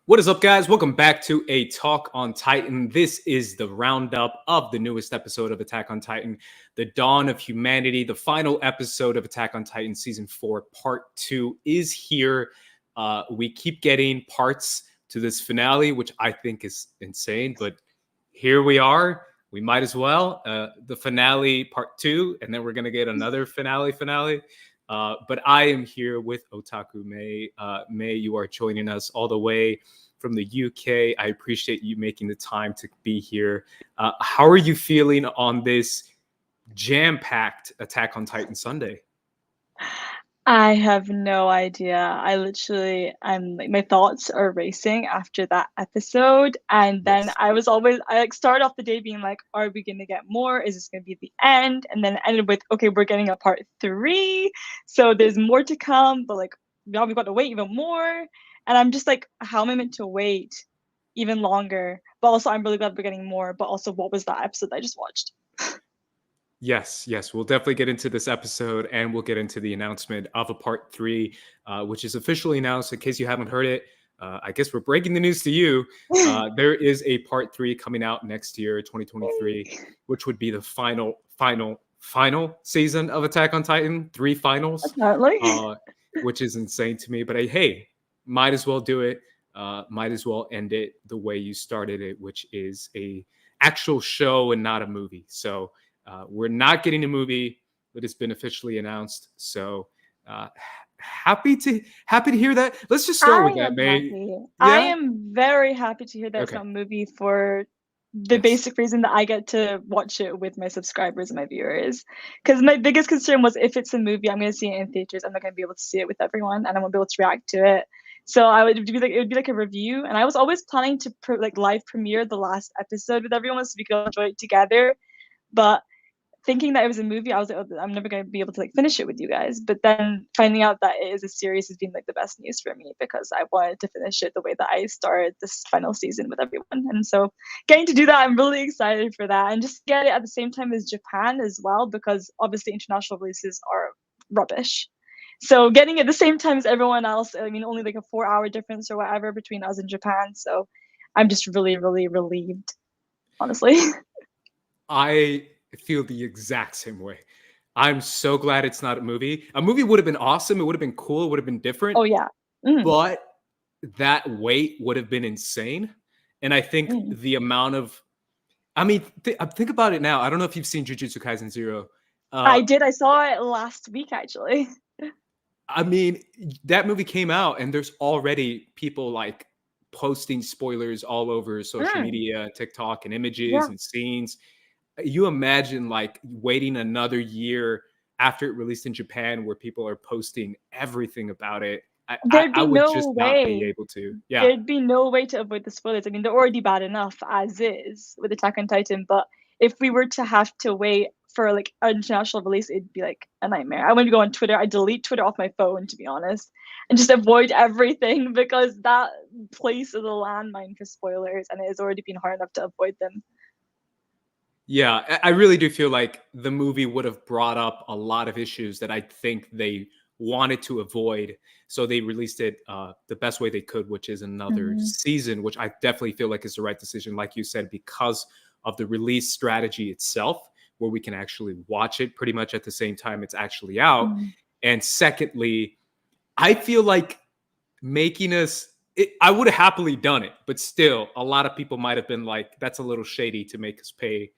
What is up, guys? Welcome back to a Talk on Titan. This is the roundup of the newest episode of Attack on Titan, The Dawn of Humanity. The final episode of Attack on Titan Season 4, Part 2 is here. We keep getting parts to this finale, which I think is insane, but here we are. We might as well. The finale, Part 2, and then we're going to get another finale. But I am here with Otaku May. May, you are joining us all the way from the UK. I appreciate you making the time to be here. How are you feeling on this jam-packed Attack on Titan Sunday? I have no idea. I'm like my thoughts are racing after that episode. And then Yes. I started off the day being like, are we going to get more? Is this going to be the end? And then it ended with, okay, we're getting a part 3. So there's more to come, but like now we've got to wait even more. And I'm just like, how am I meant to wait even longer? But also, I'm really glad we're getting more. But also, what was that episode I just watched? Yes, we'll definitely get into this episode, and we'll get into the announcement of a part 3, which is officially announced. In case you haven't heard it, I guess we're breaking the news to you. There is a part 3 coming out next year, 2023, which would be the final season of Attack on Titan. 3 finals, Apparently. which is insane to me. But hey, might as well do it. Might as well end it the way you started it, which is a actual show and not a movie. So we're not getting a movie that has been officially announced. So happy to hear that. Let's just start with that, May. Happy. Yeah? I am very happy to hear that it's Okay. not a movie for the Yes. basic reason that I get to watch it with my subscribers and my viewers. Because my biggest concern was if it's a movie, I'm going to see it in theaters. I'm not going to be able to see it with everyone, and I won't be able to react to it. So it would be like a review, and I was always planning to live premiere the last episode with everyone so we could all enjoy it together. But thinking that it was a movie, I was like, oh, I'm never going to be able to finish it with you guys. But then finding out that it is a series has been the best news for me, because I wanted to finish it the way that I started this final season with everyone. And so getting to do that, I'm really excited for that, and just get it at the same time as Japan as well, because obviously international releases are rubbish. So getting it at the same time as everyone else, I mean, only like a 4-hour difference or whatever between us and Japan. So I'm just really, really relieved, honestly. I feel the exact same way. I'm so glad it's not a movie. A movie would have been awesome. It would have been cool. It would have been different. Oh yeah. Mm. But that wait would have been insane. And I think the amount of, I mean, think about it now. I don't know if you've seen Jujutsu Kaisen 0. I did. I saw it last week, actually. I mean, that movie came out, and there's already people posting spoilers all over social media, TikTok, and images and scenes. You imagine waiting another year after it released in Japan, where people are posting everything about it. I would just not be able to. Yeah. There'd be no way to avoid the spoilers. I mean, they're already bad enough as is with Attack on Titan, but if we were to have to wait for an international release, it'd be a nightmare. I wouldn't go on Twitter. I delete Twitter off my phone, to be honest, and just avoid everything, because that place is a landmine for spoilers, and it has already been hard enough to avoid them. Yeah, I really do feel like the movie would have brought up a lot of issues that I think they wanted to avoid. So they released it the best way they could, which is another season, which I definitely feel like is the right decision, like you said, because of the release strategy itself, where we can actually watch it pretty much at the same time it's actually out. And secondly, I feel like making us, I would have happily done it, but still, a lot of people might have been like, that's a little shady to make us pay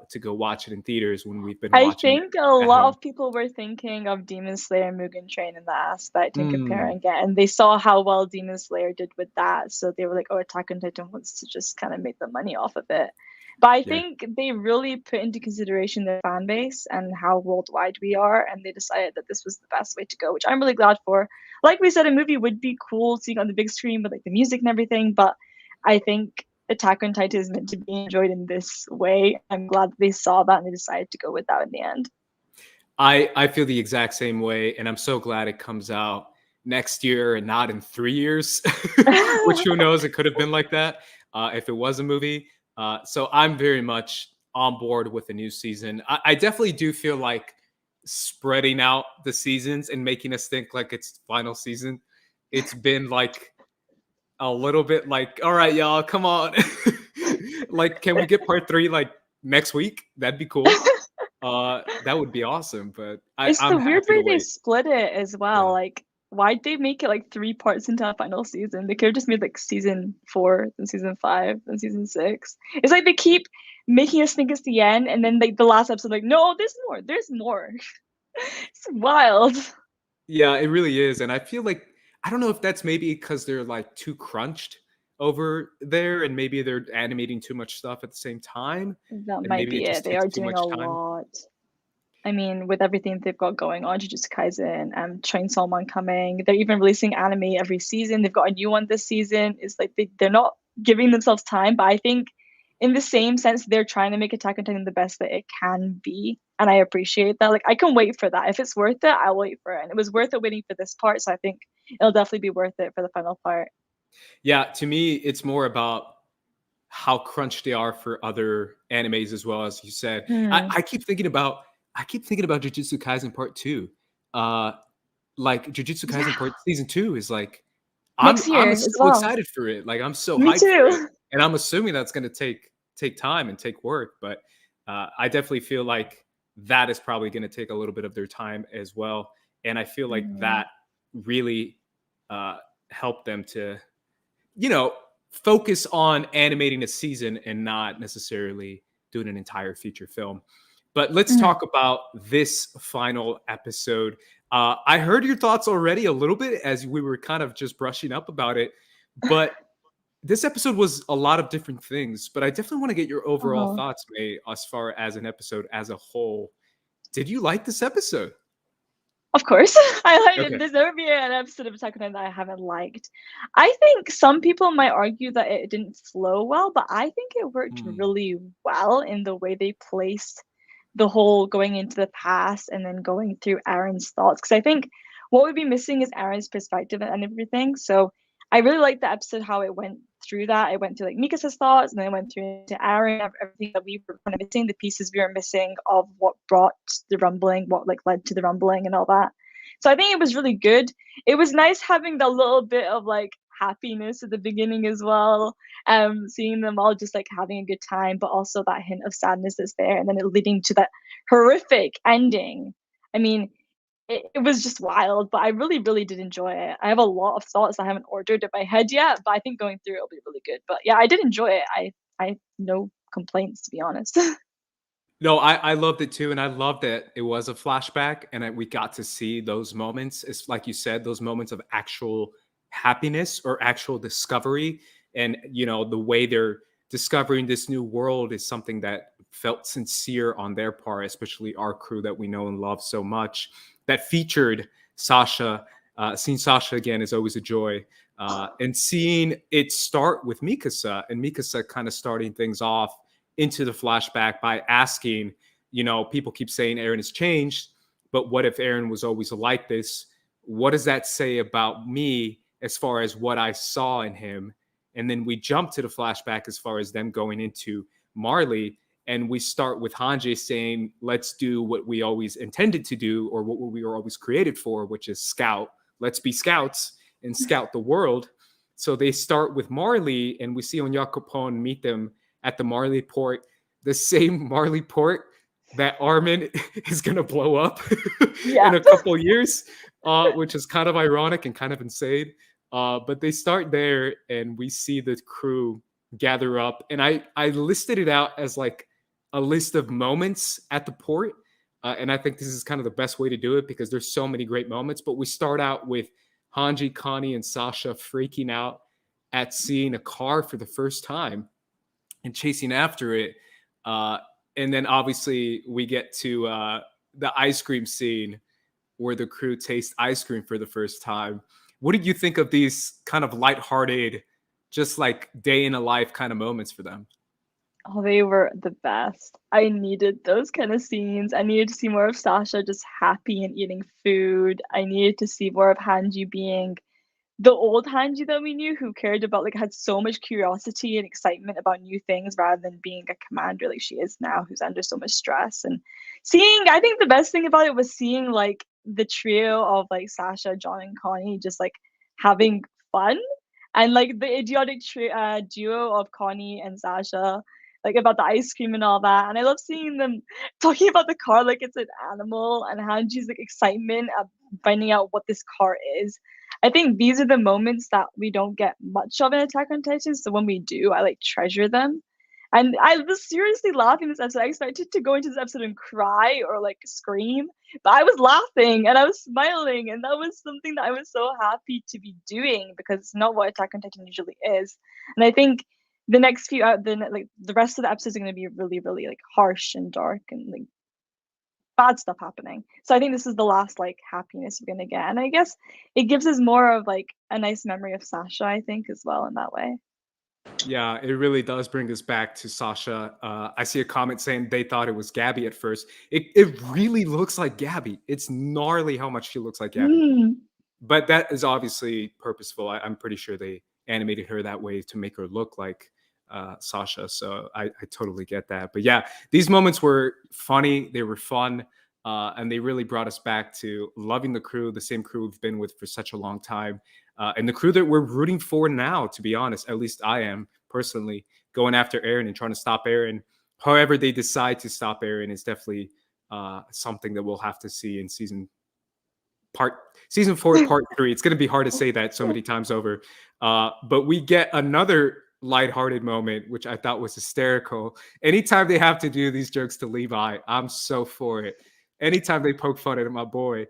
to go watch it in theaters when we've been watching it. I think a lot of people were thinking of Demon Slayer and Mugen Train in that aspect and comparing it, and they saw how well Demon Slayer did with that, so they were like, oh, Attack on Titan wants to just kind of make the money off of it. But I think they really put into consideration their fan base and how worldwide we are, and they decided that this was the best way to go, which I'm really glad for. Like we said, a movie would be cool seeing on the big screen with the music and everything, but I think Attack on Titan is meant to be enjoyed in this way. I'm glad they saw that and they decided to go with that in the end. I feel the exact same way, and I'm so glad it comes out next year and not in 3 years, which who knows, it could have been like that if it was a movie. So I'm very much on board with the new season. I definitely do feel like spreading out the seasons and making us think like it's final season. It's been a little bit like, all right, y'all, come on. Like, can we get part 3 like next week? That'd be cool. That would be awesome, but It's I'm the weird happy to way they wait. split it as well. Yeah. Like, why'd they make it like 3 parts into a final season? They could have just made like season 4, then season 5, then season 6. It's like they keep making us think it's the end, and then like the last episode, like, no, there's more, there's more. It's wild. Yeah, it really is, and I feel like I don't know if that's maybe because 'cause they're, like, too crunched over there, and maybe they're animating too much stuff at the same time, That and might maybe be it it. just They takes are too doing a much time. lot. I mean, with everything they've got going on, Jujutsu Kaisen, Chainsaw Man coming, they're even releasing anime every season. They've got a new one this season. It's like they're not giving themselves time, but I think in the same sense, they're trying to make Attack on Titan the best that it can be. And I appreciate that. Like, I can wait for that. If it's worth it, I'll wait for it. And it was worth it waiting for this part. So I think it'll definitely be worth it for the final part. Yeah, to me, it's more about how crunched they are for other animes as well, as you said. Hmm. I keep thinking about Jujutsu Kaisen Part 2. Uh, like, Jujutsu Yeah. Kaisen Part Season 2 is like Next I'm year as so well. excited for it. Like, I'm so Me hyped for it, too. and I'm assuming that's gonna take time and take work, but, I definitely feel like that is probably gonna take a little bit of their time as well, and I feel like Mhm. that really, uh, helped them to, you know, focus on animating a season and not necessarily doing an entire feature film. But let's Mhm. talk about this final episode. I heard your thoughts already a little bit as we were kind of just brushing up about it, but this episode was a lot of different things. But I definitely want to get your overall Uh-huh. thoughts, May, as far as an episode as a whole. Did you like this episode? Of course, I liked it. Okay. There's never been an episode of Attack on Titan that I haven't liked. I think some people might argue that it didn't flow well, but I think it worked Hmm. really well in the way they placed the whole going into the past and then going through Aaron's thoughts. Because I think what would be missing is Aaron's perspective and everything. So I really liked the episode how it went through that. It went through like Mikasa's thoughts and then it went through into Aaron, everything that we were kind of missing, the pieces we were missing of what brought the rumbling, what like led to the rumbling and all that. So I think it was really good. It was nice having that little bit of like happiness at the beginning as well. Seeing them all just like having a good time, but also that hint of sadness that's there, and then it leading to that horrific ending. I mean, it was just wild, but I really, really did enjoy it. I have a lot of thoughts I haven't ordered in my head yet, but I think going through it'll be really good. But yeah, I did enjoy it. I have no complaints to be honest. No, I loved it too, and I loved that it was a flashback, and we got to see those moments. It's like you said, those moments of actual happiness or actual discovery, and the way they're discovering this new world is something that felt sincere on their part, especially our crew that we know and love so much. That featured Sasha. Seeing Sasha again is always a joy, and seeing it start with Mikasa and Mikasa kind of starting things off into the flashback by asking, people keep saying Eren has changed, but what if Eren was always like this? What does that say about me as far as what I saw in him? And then we jump to the flashback as far as them going into Marley. And we start with Hanji saying, let's do what we always intended to do, or what we were always created for, which is scout. Let's be scouts and scout the world. So they start with Marley, and we see Onyakopon meet them at the Marley port, the same Marley port that Armin is going to blow up Yeah. in a couple years, which is kind of ironic and kind of insane. But they start there, and we see the crew gather up. And I listed it out as like a list of moments at the port. And I think this is kind of the best way to do it because there's so many great moments. But we start out with Hanji, Connie, and Sasha freaking out at seeing a car for the first time and chasing after it. Uh, and then obviously we get to the ice cream scene where the crew tastes ice cream for the first time. What did you think of these kind of lighthearted, just like day in a life kind of moments for them? Oh, they were the best. I needed those kind of scenes. I needed to see more of Sasha just happy and eating food. I needed to see more of Hanji being the old Hanji that we knew, who cared about, like, had so much curiosity and excitement about new things rather than being a commander like she is now, who's under so much stress. And seeing, I think the best thing about it was seeing like the trio of like Sasha, John, and Connie just like having fun. And like the idiotic duo of Connie and Sasha, like about the ice cream and all that. And I love seeing them talking about the car like it's an animal, and Hanji's like excitement of finding out what this car is. I think these are the moments that we don't get much of in Attack on Titan. So when we do, I like treasure them. And I was seriously laughing this episode. I expected to go into this episode and cry or like scream, but I was laughing and I was smiling, and that was something that I was so happy to be doing because it's not what Attack on Titan usually is. And I think the next few, like the rest of the episodes are going to be really, really like harsh and dark and like bad stuff happening. So I think this is the last like happiness we're going to get, and I guess it gives us more of like a nice memory of Sasha, I think, as well in that way. Yeah, it really does bring us back to Sasha. I see a comment saying they thought it was Gabby at first. It really looks like Gabby. It's gnarly how much she looks like Gabby. Mm. But that is obviously purposeful. I'm pretty sure they animated her that way to make her look like Sasha. So I totally get that. But yeah, these moments were funny. They were fun. And they really brought us back to loving the crew, the same crew we've been with for such a long time. And the crew that we're rooting for now, to be honest, at least I am personally going after Eren and trying to stop Eren. However, they decide to stop Eren is definitely something that we'll have to see in season 4 part 3. It's going to be hard to say that so many times over, but we get another lighthearted moment which I thought was hysterical. Anytime they have to do these jokes to Levi, I'm so for it. Anytime they poke fun at my boy,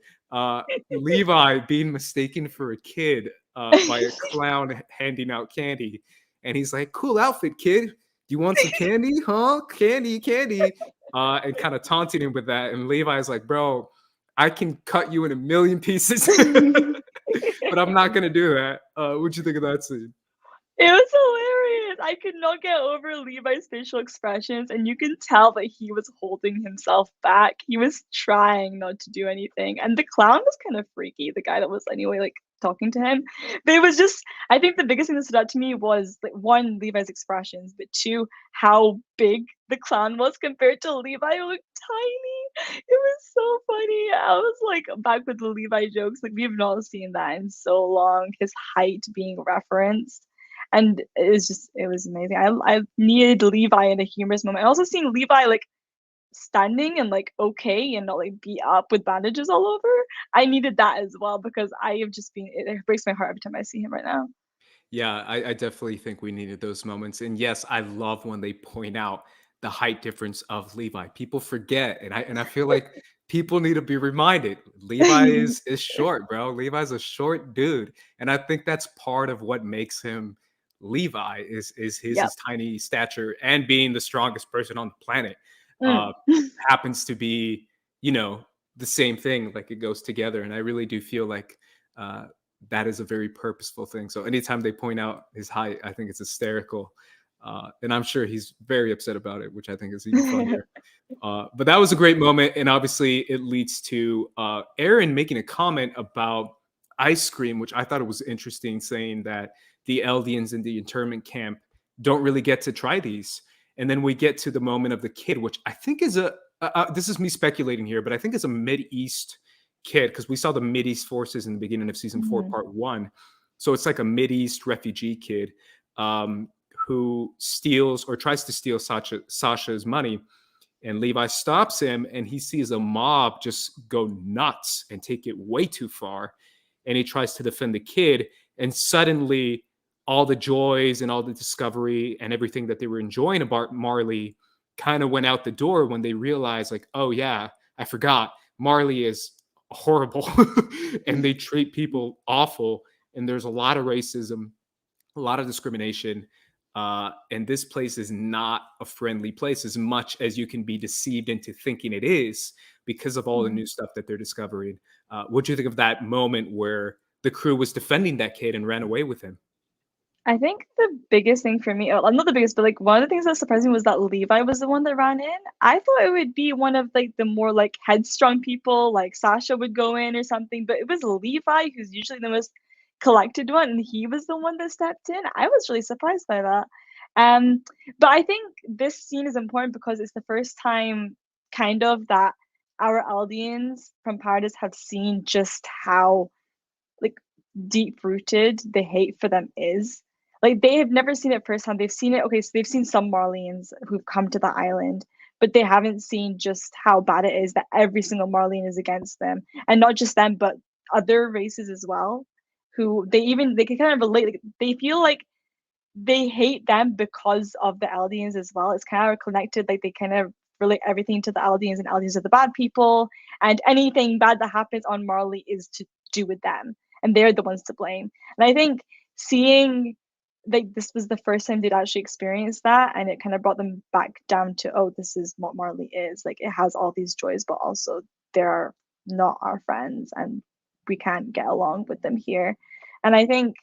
Levi being mistaken for a kid by a clown handing out candy, and he's like, cool outfit, kid, do you want some candy? Huh? Candy. And kind of taunting him with that, and Levi's like, bro, I can cut you in a million pieces, but I'm not gonna do that. What'd you think of that scene? It was hilarious. I could not get over Levi's facial expressions, and you can tell that he was holding himself back. He was trying not to do anything, and the clown was kind of freaky. The guy that was anyway like talking to him, but it was just. I think the biggest thing that stood out to me was like one, Levi's expressions, but two, how big the clown was compared to Levi, who looked tiny. It was so funny. I was like back with the Levi jokes. Like we've not seen that in so long. His height being referenced, and it was amazing. I needed Levi in a humorous moment. I also seen Levi like standing and like okay and not like beat up with bandages all over. I needed that as well because I have just been it breaks my heart every time I see him right now. Yeah, I definitely think we needed those moments. And yes, I love when they point out the height difference of Levi. People forget, and I feel like people need to be reminded. Levi is short, bro. Levi's a short dude, and I think that's part of what makes him Levi is Yep. his tiny stature and being the strongest person on the planet. Mm. Uh, happens to be, you know, the same thing. Like it goes together, and I really do feel like. That is a very purposeful thing. So anytime they point out his height, I think it's hysterical. And I'm sure he's very upset about it, which I think is even funnier. But that was a great moment. And obviously, it leads to Eren making a comment about ice cream, which I thought it was interesting, saying that the Eldians in the internment camp don't really get to try these. And then we get to the moment of the kid, which I think is this is me speculating here, but I think it's a Mid-East kid because we saw the Mid-East forces in the beginning of season 4, Mhm. part 1. So it's like a Mid-East refugee kid who steals or tries to steal Sasha's money, and Levi stops him and he sees a mob just go nuts and take it way too far. And he tries to defend the kid. And suddenly, all the joys and all the discovery and everything that they were enjoying about Marley kind of went out the door when they realized, like, oh, yeah, I forgot. Marley is horrible and they treat people awful. And there's a lot of racism, a lot of discrimination. And this place is not a friendly place as much as you can be deceived into thinking it is because of all the new Mhm. stuff that they're discovering. What do you think of that moment where the crew was defending that kid and ran away with him? I think the biggest thing for me, not the biggest, but like one of the things that surprised me was that Levi was the one that ran in. I thought it would be one of like the more like headstrong people, like Sasha would go in or something, but it was Levi who's usually the most collected one, and he was the one that stepped in. I was really surprised by that. Um, but I think this scene is important because it's the first time, kind of, that our Eldians from Paradise have seen just how like deep rooted the hate for them is. Like they have never seen it firsthand. They've seen it. Okay, so they've seen some Marleyans who've come to the island, but they haven't seen just how bad it is that every single Marleyan is against them, and not just them, but other races as well. Who they can kind of relate. Like, they feel like they hate them because of the Eldians as well. It's kind of connected. Like they kind of relate everything to the Eldians, and Eldians are the bad people, and anything bad that happens on Marley is to do with them, and they're the ones to blame. And I think seeing like this was the first time they'd actually experienced that, and it kind of brought them back down to, oh, this is what Marley is. Like it has all these joys, but also they're not our friends, and we can't get along with them here. And I think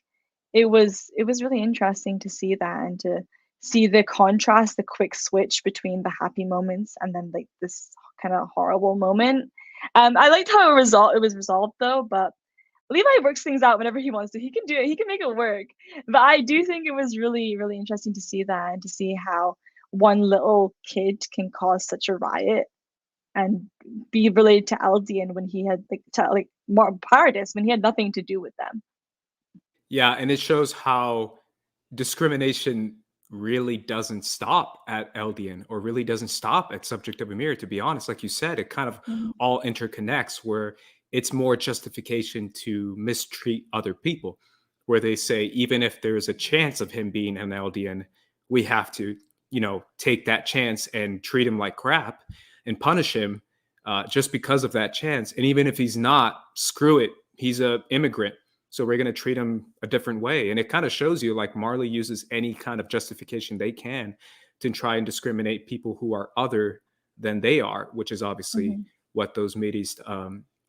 it was really interesting to see that, and to see the contrast, the quick switch between the happy moments and then like this kind of horrible moment. I liked how it was resolved though, but Levi works things out whenever he wants to. He can do it. He can make it work. But I do think it was really, really interesting to see that, and to see how one little kid can cause such a riot and be related to Eldian when he had like Paradis when he had nothing to do with them. Yeah, and it shows how discrimination really doesn't stop at Eldian, or really doesn't stop at Subject of Emir, to be honest. Like you said, it kind of Mhm. all interconnects, where it's more justification to mistreat other people, where they say, even if there's a chance of him being an Eldian, we have to, take that chance and treat him like crap and punish him just because of that chance. And even if he's not, screw it, he's a immigrant, so we're going to treat him a different way. And it kind of shows you like Marley uses any kind of justification they can to try and discriminate people who are other than they are, which is obviously Mhm. what those Mideast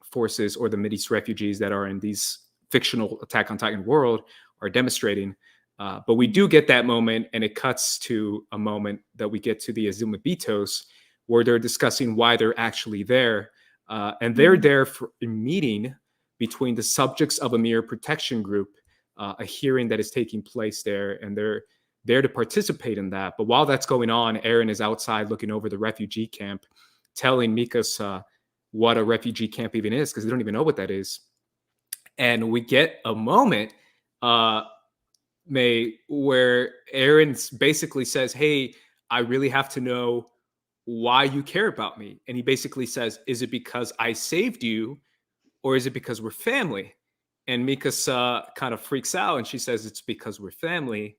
forces, or the Mideast refugees that are in these fictional Attack on Titan world, are demonstrating. But we do Mhm. get that moment, and it cuts to a moment that we get to the Azuma Bitos, where they're discussing why they're actually there. And they're Mhm. there for a meeting between the subjects of Amir Protection Group, a hearing that is taking place there, and they're there to participate in that. But while that's going on, Eren is outside looking over the refugee camp, telling Mikasa what a refugee camp even is, because they don't even know what that is. And we get a moment, uh, May, where Eren basically says, "Hey, I really have to know why you care about me." And he basically says, "Is it because I saved you, or is it because we're family?" And Mikasa kind of freaks out, and she says, "It's because we're family."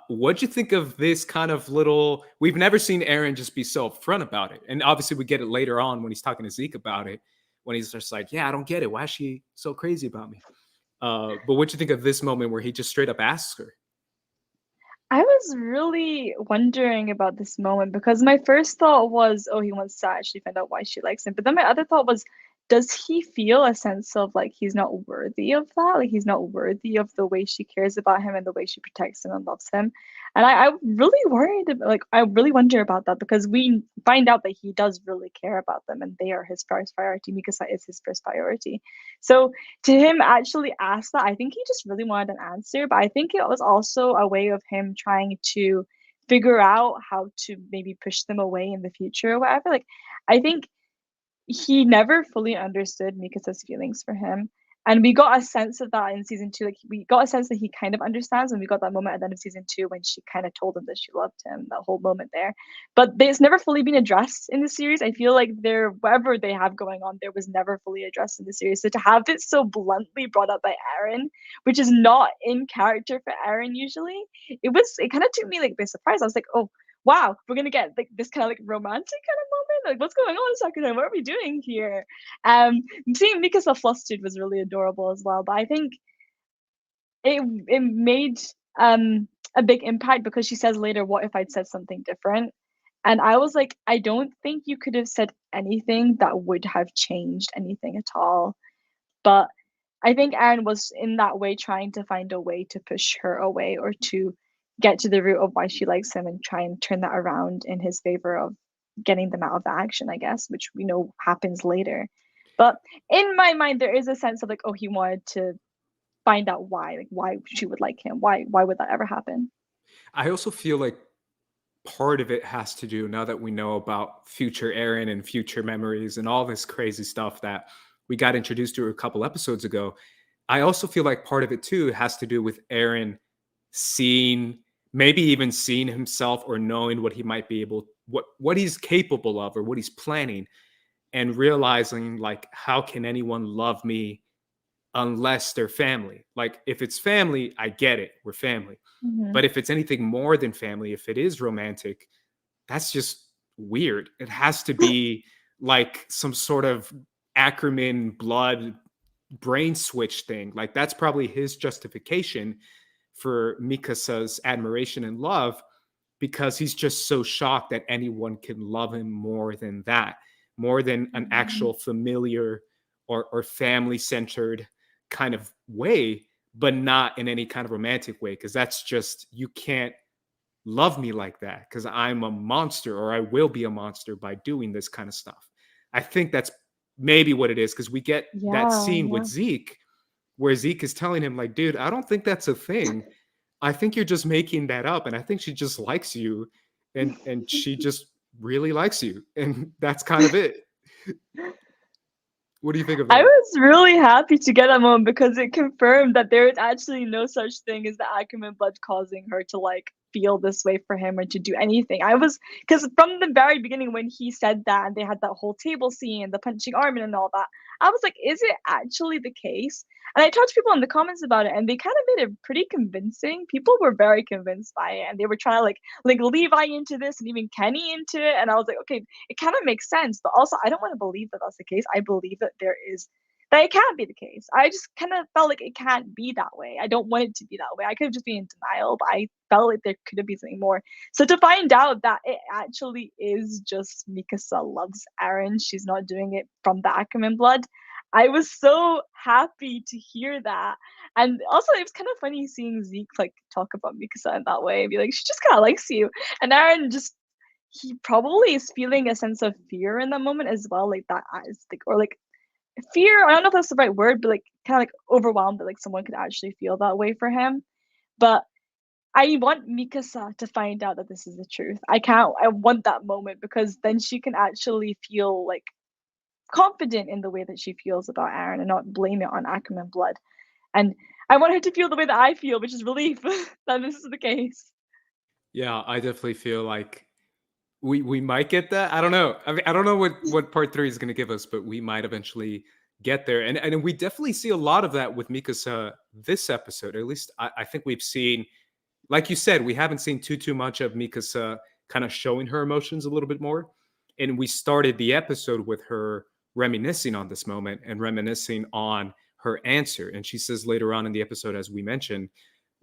What'd you think of this kind of little? We've never seen Eren just be so upfront about it, and obviously we get it later on when he's talking to Zeke about it, when he's just like, "Yeah, I don't get it. Why is she so crazy about me?" But what'd you think of this moment where he just straight up asks her? I was really wondering about this moment because my first thought was, oh, he wants to actually find out why she likes him. But then my other thought was, does he feel a sense of like he's not worthy of that? Like he's not worthy of the way she cares about him and the way she protects him and loves him. And I'm really worried, like I really wonder about that because we find out that he does really care about them and they are his first priority. Mikasa is his first priority. So to him actually ask that, I think he just really wanted an answer, but I think it was also a way of him trying to figure out how to maybe push them away in the future or whatever. Like, I think he never fully understood Mikasa's feelings for him. And we got a sense of that in season two. Like we got a sense that he kind of understands, and we got that moment at the end of season two when she kind of told him that she loved him. That whole moment there, but it's never fully been addressed in the series. I feel like there, whatever they have going on, there was never fully addressed in the series. So to have it so bluntly brought up by Eren, which is not in character for Eren usually, it kind of took me like by surprise. I was like, oh wow, we're gonna get like this kind of like romantic kind of moment. Like, what's going on, Sakura? What are we doing here? Um, Seeing Mikasa flustered was really adorable as well. But I think it made a big impact because she says later, "What if I'd said something different?" And I was like, I don't think you could have said anything that would have changed anything at all. But I think Aaron was in that way trying to find a way to push her away or to get to the root of why she likes him and try and turn that around in his favor of getting them out of the action, I guess, which we know happens later. But in my mind, there is a sense of like, oh, he wanted to find out why, like why she would like him. Why would that ever happen? I also feel like part of it has to do, now that we know about future Eren and future memories and all this crazy stuff that we got introduced to a couple episodes ago. I also feel like part of it too has to do with Eren seeing, maybe even seeing himself or knowing what he might be able, what he's capable of or what he's planning, and realizing like, how can anyone love me unless they're family? Like, if it's family, I get it, we're family. Mm-hmm. But if it's anything more than family, if it is romantic, that's just weird. It has to be like some sort of Ackerman blood brain switch thing. Like, that's probably his justification for Mikasa's admiration and love, because he's just so shocked that anyone can love him more than that, more than an Mm-hmm. actual familiar or family centered kind of way, but not in any kind of romantic way. Because that's just, you can't love me like that because I'm a monster, or I will be a monster by doing this kind of stuff. I think that's maybe what it is, because we get that Yeah, scene with yeah. Zeke where Zeke is telling him, like, dude, I don't think that's a thing. I think you're just making that up. And I think she just likes you, and she just really likes you. And that's kind of it. What do you think of I that? was really happy to get that moment because it confirmed that there is actually no such thing as the Ackerman blood causing her to like feel this way for him or to do anything. I was because from the very beginning when he said that and they had that whole table scene, the punching Armin and all that, I was like, is it actually the case? And I talked to people in the comments about it, and they kind of made it pretty convincing. People were very convinced by it, and they were trying to like Levi into this and even Kenny into it. And I was like, okay, it kind of makes sense, but also I don't want to believe that that's the case. I believe that there is that it can't be the case. I just kind of felt like it can't be that way. I don't want it to be that way. I could have just been in denial, but I felt like there could have been something more. So to find out that it actually is just Mikasa loves Eren, she's not doing it from the Ackerman blood. I was so happy to hear that. And also it was kind of funny seeing Zeke like talk about Mikasa in that way and be like, she just kind of likes you. And Eren just he probably is feeling a sense of fear in that moment as well, like that is like or like fear. I don't know if that's the right word, but like kind of like overwhelmed that like someone could actually feel that way for him. But I want Mikasa to find out that this is the truth. I can't. I want that moment because then she can actually feel like confident in the way that she feels about Eren and not blame it on Ackerman blood. And I want her to feel the way that I feel, which is relief that this is the case. Yeah, I definitely feel like we might get that. I don't know. I mean, I don't know what part three is going to give us, but we might eventually get there. And we definitely see a lot of that with Mikasa this episode. At least I think we've seen, like you said, we haven't seen too much of Mikasa kind of showing her emotions a little bit more. And we started the episode with her reminiscing on this moment and reminiscing on her answer. And she says later on in the episode, as we mentioned,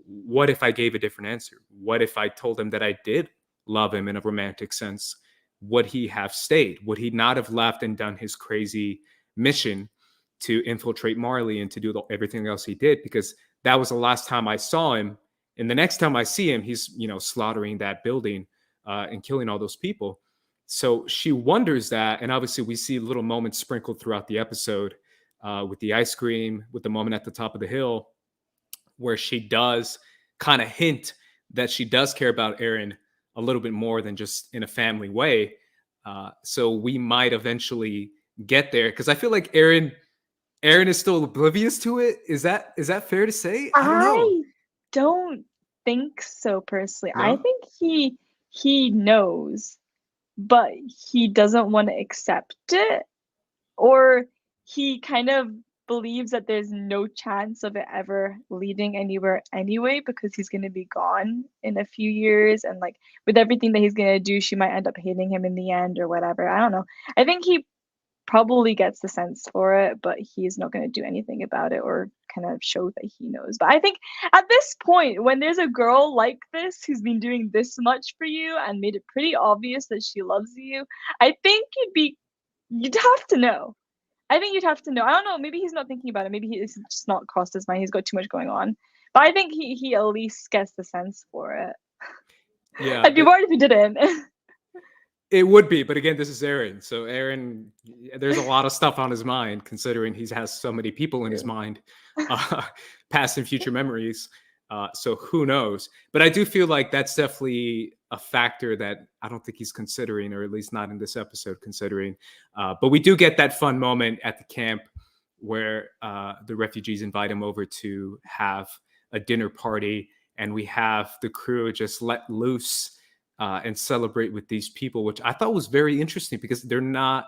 what if I gave a different answer? What if I told him that I did love him in a romantic sense? Would he have stayed? Would he not have left and done his crazy mission to infiltrate Marley and to do everything else he did? Because that was the last time I saw him. And the next time I see him, he's, slaughtering that building and killing all those people. So she wonders that. And obviously, we see little moments sprinkled throughout the episode with the ice cream, with the moment at the top of the hill where she does kind of hint that she does care about Eren a little bit more than just in a family way. So we might eventually get there because I feel like Eren is still oblivious to it. Is that fair to say? I don't know. I don't think so personally. I No. think he knows, but he doesn't want to accept it, or he kind of believes that there's no chance of it ever leading anywhere anyway because he's going to be gone in a few years, and like with everything that he's going to do she might end up hating him in the end or whatever. I don't know. I think he probably gets the sense for it, but he's not going to do anything about it or kind of show that he knows. But I think at this point, when there's a girl like this who's been doing this much for you and made it pretty obvious that she loves you, I think you'd have to know. I think you'd have to know. I don't know. Maybe he's not thinking about it. Maybe it's just not crossed his mind. He's got too much going on. But I think he at least gets the sense for it. Yeah, I'd be worried if he didn't. it would be, but again, this is Eren. So Eren, there's a lot of stuff on his mind, considering he has so many people in his True. mind, uh, past and future memories. So who knows? But I do feel like that's definitely a factor that I don't think he's considering, or at least not in this episode considering. But we do get that fun moment at the camp where the refugees invite him over to have a dinner party, and we have the crew just let loose and celebrate with these people, which I thought was very interesting because they're not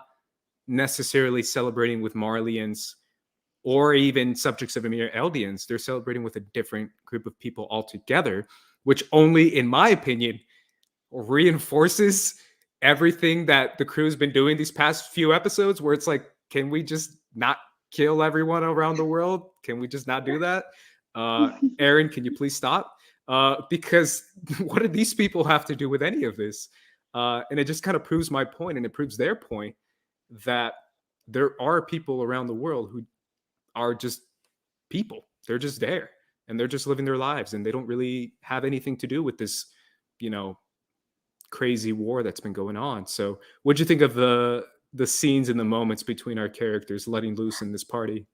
necessarily celebrating with Marleyans or even subjects of Emir Eldians. They're celebrating with a different group of people altogether, which only, in my opinion, reinforces everything that the crew's been doing these past few episodes, where it's like, can we just not kill everyone around the world? Can we just not do that? Eren, can you please stop? Because what do these people have to do with any of this? And it just kind of proves my point, and it proves their point, that there are people around the world who are just people. They're just there, and they're just living their lives, and they don't really have anything to do with this, crazy war that's been going on. So what'd you think of the scenes and the moments between our characters letting loose in this party?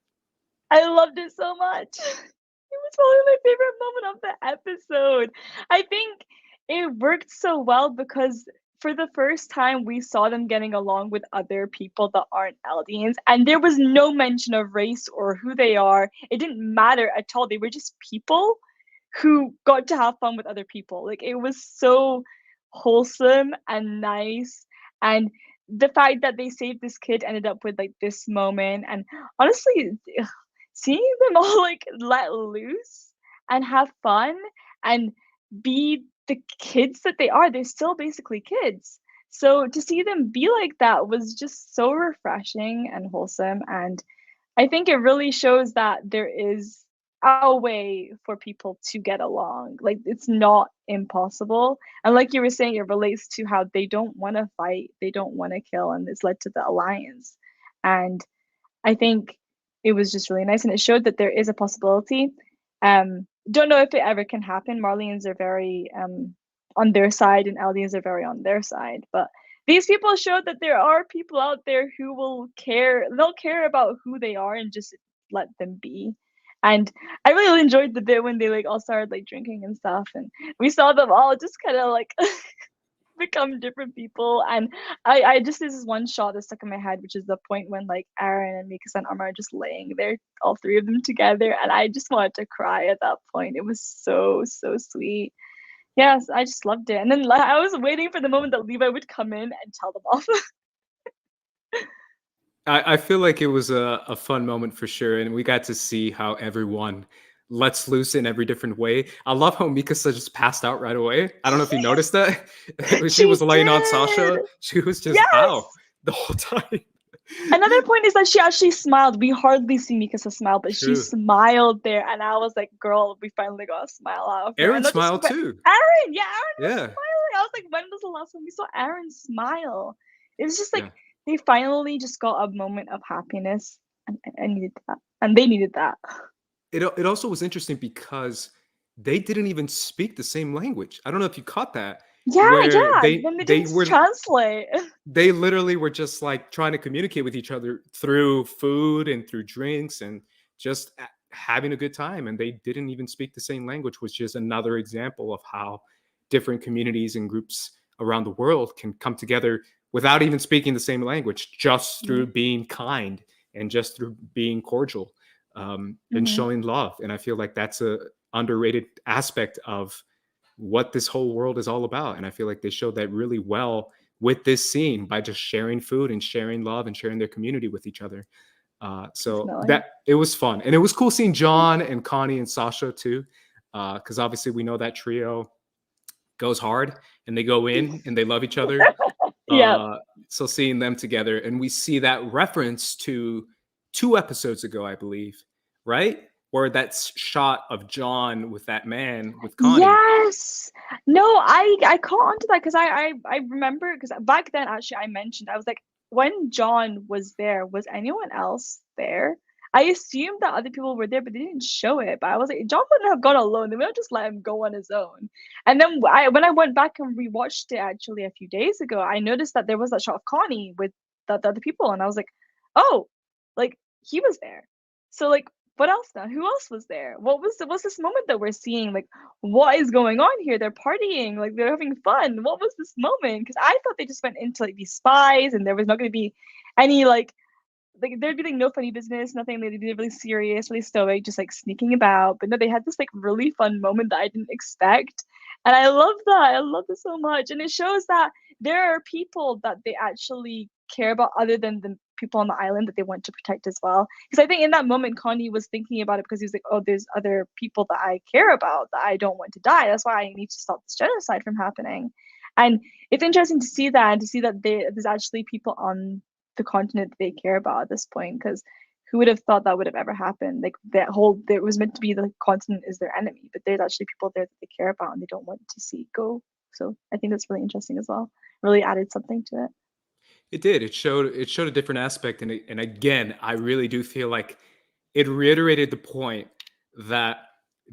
I loved it so much. It was probably my favorite moment of the episode. I think it worked so well because for the first time we saw them getting along with other people that aren't Eldians, and there was no mention of race or who they are. It didn't matter at all. They were just people who got to have fun with other people. Like, it was so wholesome and nice, and the fact that they saved this kid ended up with like this moment. And honestly, seeing them all like let loose and have fun and be the kids that they are, they're still basically kids. So to see them be like that was just so refreshing and wholesome. And I think it really shows that there is a way for people to get along. Like, it's not impossible. And like you were saying, it relates to how they don't want to fight, they don't want to kill, and it's led to the alliance. And I think it was just really nice, and it showed that there is a possibility. Don't know if it ever can happen. Marlians are very on their side, and Eldians are very on their side. But these people showed that there are people out there who will care. They'll care about who they are and just let them be. And I really enjoyed the bit when they like all started like drinking and stuff, and we saw them all just kind of like become different people. And I just, there's this one shot that stuck in my head, which is the point when like Eren and Mikasa and Armor are just laying there, all three of them together, and I just wanted to cry at that point. It was so sweet. Yes, I just loved it. And then I was waiting for the moment that Levi would come in and tell them off. I feel like it was a fun moment for sure, and we got to see how everyone lets loose in every different way. I love how Mikasa just passed out right away. I don't know if you noticed that. When she She was laying on Sasha, did. she was just out Yes. the whole time. Another point is that she actually smiled. We hardly see Mikasa smile, but she True. smiled there, and I was like, "Girl, we finally got a smile out of her." Aaron And not just smiled too. Eren, yeah, Eren was Yeah. smiling. I was like, "When was the last time we saw Eren smile?" It was just like Yeah. they finally just got a moment of happiness, and I needed that, and they needed that. It also was interesting because they didn't even speak the same language. I don't know if you caught that, Yeah, where yeah. they Then they they didn't were translate. they literally were just like trying to communicate with each other through food and through drinks and just having a good time, and they didn't even speak the same language, which is another example of how different communities and groups around the world can come together without even speaking the same language, just Yeah. through being kind and just through being cordial, and Hmm. showing love. And I feel like that's a underrated aspect of what this whole world is all about, and I feel like they showed that really well with this scene by just sharing food and sharing love and sharing their community with each other. So Definitely. that it was fun, and it was cool seeing John and Connie and Sasha too, because obviously we know that trio goes hard and they go in and they love each other. Yeah. Uh, so seeing them together, and we see that reference to 2 episodes ago, I believe, right? Where that's shot of John with that man with Connie. Yes. No, I caught onto that because I remember, because back then actually I mentioned, I was like, when John was there, was anyone else there? I assumed that other people were there, but they didn't show it. But I was like, John wouldn't have gone alone. They would have just let him go on his own. And then when I went back and rewatched it actually a few days ago, I noticed that there was that shot of Connie with the other people, and I was like, oh, like he was there. So like, what else now? Who else was there? What's this moment that we're seeing? Like, what is going on here? They're partying, like they're having fun. What was this moment? Because I thought they just went into like these spies, and there was not going to be any like like there'd be like no funny business, nothing. They'd be really serious, really stoic, just like sneaking about. But no, they had this like really fun moment that I didn't expect. And I love that. I love it so much. And it shows that there are people that they actually care about other than the people on the island that they want to protect as well. Because I think in that moment, Connie was thinking about it because he was like, oh, there's other people that I care about that I don't want to die. That's why I need to stop this genocide from happening. And it's interesting to see that and to see that there's actually people on the continent they care about at this point, because who would have thought that would have ever happened? Like that whole, there was meant to be the continent is their enemy, but there's actually people there that they care about and they don't want to see go. So I think that's really interesting as well. Really added something to it. It did. It showed a different aspect, and again, I really do feel like it reiterated the point that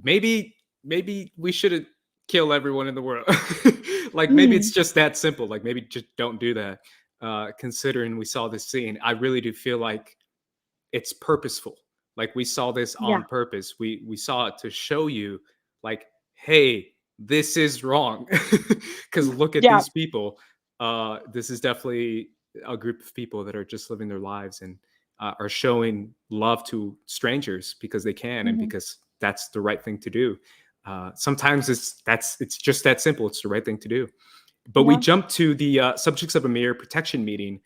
maybe we shouldn't kill everyone in the world. Like maybe it's Mm, just that simple. Like maybe just don't do that. Considering we saw this scene, I really do feel like it's purposeful. Like we saw this yeah, on purpose. We saw it to show you, like, hey, this is wrong. Because look at yeah, these people. This is definitely a group of people that are just living their lives and are showing love to strangers because they can and hmm, because that's the right thing to do. Sometimes it's just that simple. It's the right thing to do. But we yeah, jump to the subjects of a mirror protection meeting,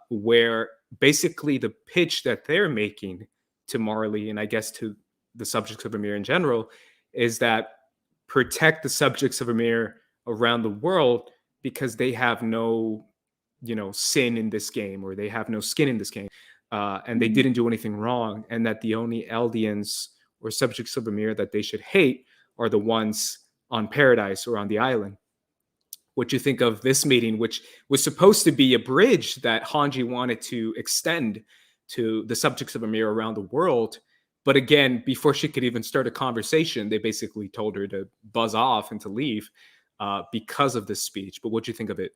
where basically the pitch that they're making to Marley, and I guess to the subjects of a mirror in general, is that protect the subjects of a mirror around the world because they have no, sin in this game, or they have no skin in this game, and they hmm. didn't do anything wrong, and that the only Eldians or subjects of a mirror that they should hate are the ones on Paradise or on the island. What you think of this meeting, which was supposed to be a bridge that Hanji wanted to extend to the subjects of Amir around the world. But again, before she could even start a conversation, they basically told her to buzz off and to leave because of this speech. But what do you think of it?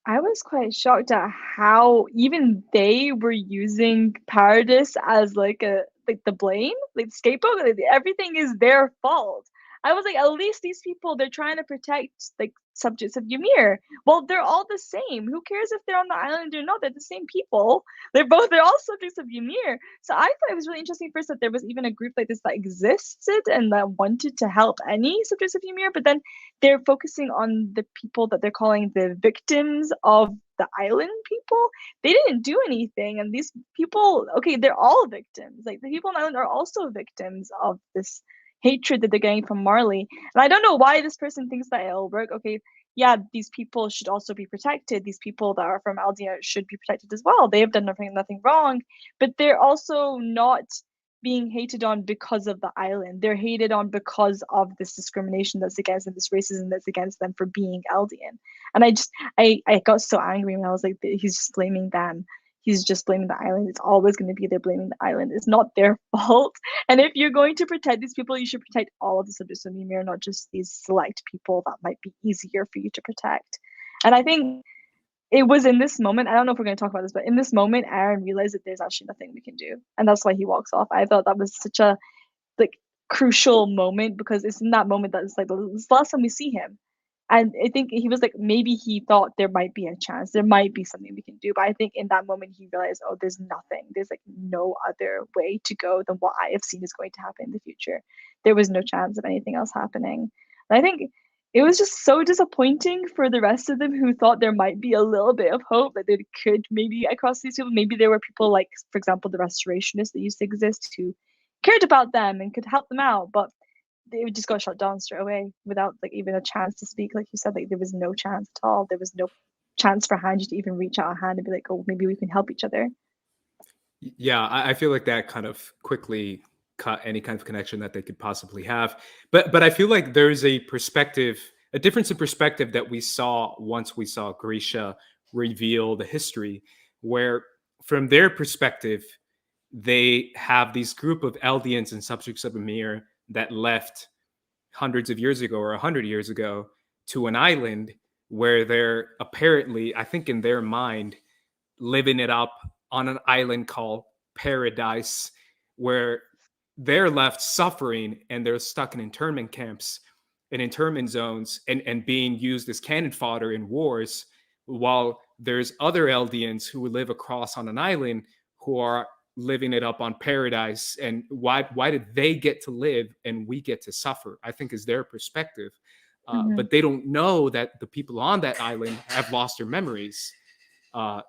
I was quite shocked at how even they were using Paradis as like a like the blame, like the scapegoat. Like, everything is their fault. I was like, at least these people they're trying to protect like subjects of Ymir. Well, they're all the same. Who cares if they're on the island or not? They're the same people. They're all subjects of Ymir. So I thought it was really interesting first that there was even a group like this that existed and that wanted to help any subjects of Ymir, but then they're focusing on the people that they're calling the victims of the island people. They didn't do anything, and these people, okay, they're all victims. Like the people on the island are also victims of this hatred that they're getting from Marley. And I don't know why this person thinks that it'll work. Okay, yeah, these people should also be protected. These people that are from Aldea should be protected as well. They have done nothing wrong, but they're also not being hated on because of the island. They're hated on because of this discrimination that's against them, this racism that's against them for being Eldian. And I got so angry when I was like, he's just blaming them. He's just blaming the island. It's always going to be they're blaming the island. It's not their fault. And if you're going to protect these people, you should protect all of the subjects of Mimir, not just these select people that might be easier for you to protect. And I think it was in this moment, I don't know if we're going to talk about this, but in this moment, Aaron realized that there's actually nothing we can do. And that's why he walks off. I thought that was such a like crucial moment because it's in that moment that it's like it's the last time we see him. And I think he was like, maybe he thought there might be a chance, there might be something we can do. But I think in that moment, he realized, oh, there's nothing. There's like no other way to go than what I have seen is going to happen in the future. There was no chance of anything else happening. And I think it was just so disappointing for the rest of them who thought there might be a little bit of hope that they could maybe across these people. Maybe there were people like, for example, the restorationists that used to exist who cared about them and could help them out, but they just got shut down straight away without like even a chance to speak. Like you said, like there was no chance at all. There was no chance for Hanji to even reach out a hand and be like, oh, maybe we can help each other. Yeah, I feel like that kind of quickly cut any kind of connection that they could possibly have. But I feel like there's a difference in perspective that we saw once we saw Grisha reveal the history, where from their perspective, they have these group of Eldians and subjects of Emir that left hundreds of years ago or 100 years ago to an island where they're apparently, I think in their mind, living it up on an island called Paradise, where they're left suffering and they're stuck in internment camps and internment zones and being used as cannon fodder in wars, while there's other Eldians who live across on an island who are living it up on paradise, and why did they get to live and we get to suffer, I think is their perspective. Mm-hmm. But they don't know that the people on that island have lost their memories.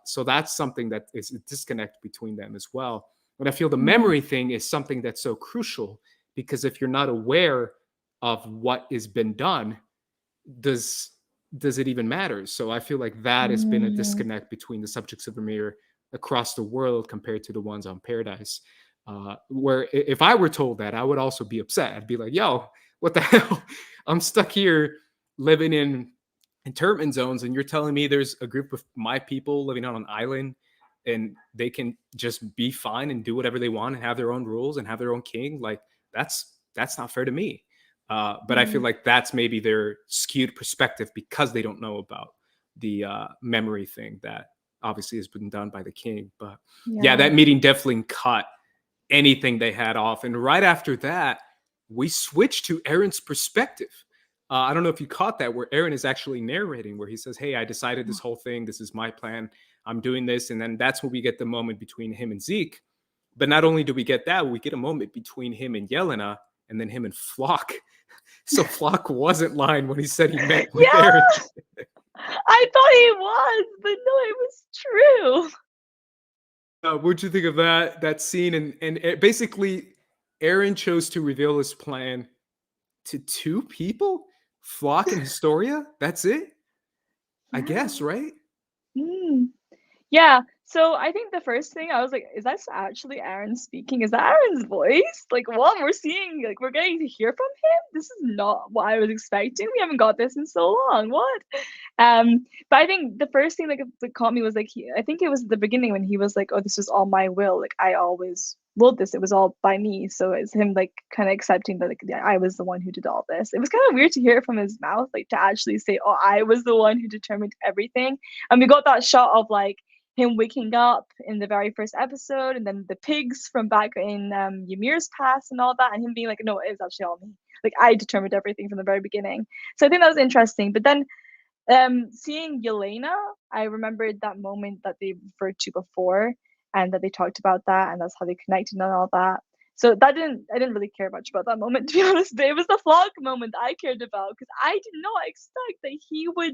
So that's something that is a disconnect between them as well. And I feel the Mm-hmm. memory thing is something that's so crucial, because if you're not aware of what has been done, does does it even matter? So I feel like that has been a Mm-hmm. disconnect between the subjects of the mirror across the world compared to the ones on Paradise. Where if I were told that, I would also be upset. I'd be like, "Yo, what the hell? I'm stuck here living in internment zones, and you're telling me there's a group of my people living on an island, and they can just be fine and do whatever they want and have their own rules and have their own king? Like that's not fair to me." But I feel Mm-hmm. like that's maybe their skewed perspective because they don't know about the memory thing that obviously has been done by the king. But yeah, Yeah. that meeting definitely cut anything they had off. And right after that, we switched to Eren's perspective. I don't know if you caught that, where Eren is actually narrating, where he says, "Hey, I decided this whole thing. This is my plan. I'm doing this." And then that's when we get the moment between him and Zeke. But not only do we get that, we get a moment between him and Yelena, and then him and Flock. So Flock wasn't lying when he said he met with Eren. Yeah, I thought he was, but no, it was true. What'd you think of that scene? And basically, Eren chose to reveal his plan to two people, Flock and Historia. That's it, I Yeah. guess, right? Mm. Yeah. So I think the first thing I was like, is that actually Aaron speaking? Is that Aaron's voice? Like, what we're seeing, like, we're getting to hear from him. This is not what I was expecting. We haven't got this in so long. What? But I think the first thing that caught me was like, I think it was at the beginning when he was like, "Oh, this was all my will. Like, I always willed this. It was all by me." So it's him like kind of accepting that like, yeah, I was the one who did all this. It was kind of weird to hear it from his mouth, like to actually say, "Oh, I was the one who determined everything." And we got that shot of like him waking up in the very first episode, and then the pigs from back in Ymir's past and all that, and him being like, "No, it was actually all me. Like I determined everything from the very beginning." So I think that was interesting. But then seeing Yelena, I remembered that moment that they referred to before, and that they talked about that, and that's how they connected and all that. So I didn't really care much about that moment to be honest. But it was the Flock moment I cared about because I did not expect that he would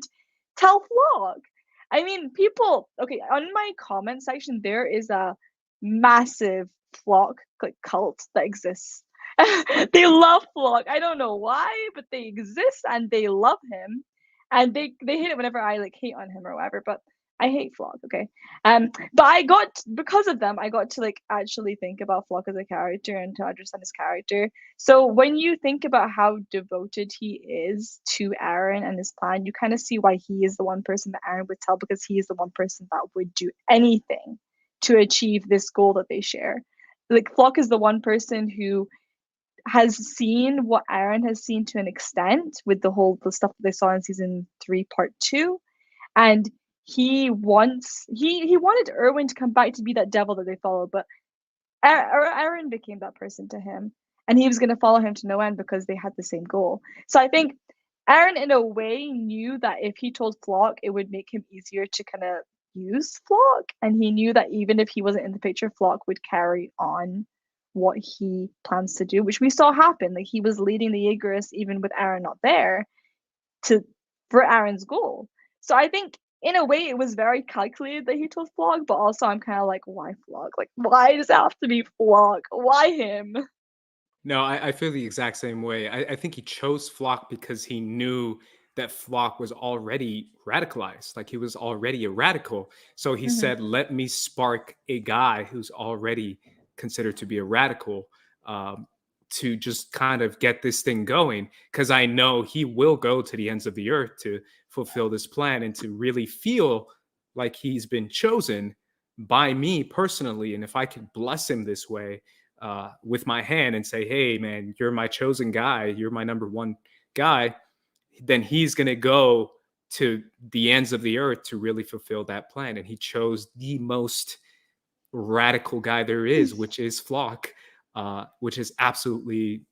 tell Flock. I mean, people. Okay, on my comment section there is a massive Flock like cult that exists. They love Flock. I don't know why, but they exist and they love him, and they hate it whenever I like hate on him or whatever. But I hate Flock, okay. But I got because of them, I got to like actually think about Flock as a character and to understand his character. So when you think about how devoted he is to Eren and his plan, you kind of see why he is the one person that Eren would tell, because he is the one person that would do anything to achieve this goal that they share. Like Flock is the one person who has seen what Aaron has seen to an extent with the stuff that they saw in season 3, part 2, and he wanted Erwin to come back to be that devil that they follow, but Aaron became that person to him, and he was going to follow him to no end because they had the same goal. So I think Aaron, in a way, knew that if he told Flock, it would make him easier to kind of use Flock, and he knew that even if he wasn't in the picture, Flock would carry on what he plans to do, which we saw happen. Like he was leading the Igris even with Aaron not there to for Aaron's goal. So I think in a way it was very calculated that he told Flock, but also I'm kind of like, why Flock? Like, why does it have to be Flock? Why him? No, I feel the exact same way. I think he chose Flock because he knew that Flock was already radicalized. Like he was already a radical. So he Mm-hmm. said, let me spark a guy who's already considered to be a radical, um, to just kind of get this thing going. Because I know he will go to the ends of the earth to fulfill this plan and to really feel like he's been chosen by me personally. And if I could bless him this way, with my hand and say, "Hey, man, you're my chosen guy. You're my number one guy," then he's going to go to the ends of the earth to really fulfill that plan. And he chose the most radical guy there is, which is Flock, which is absolutely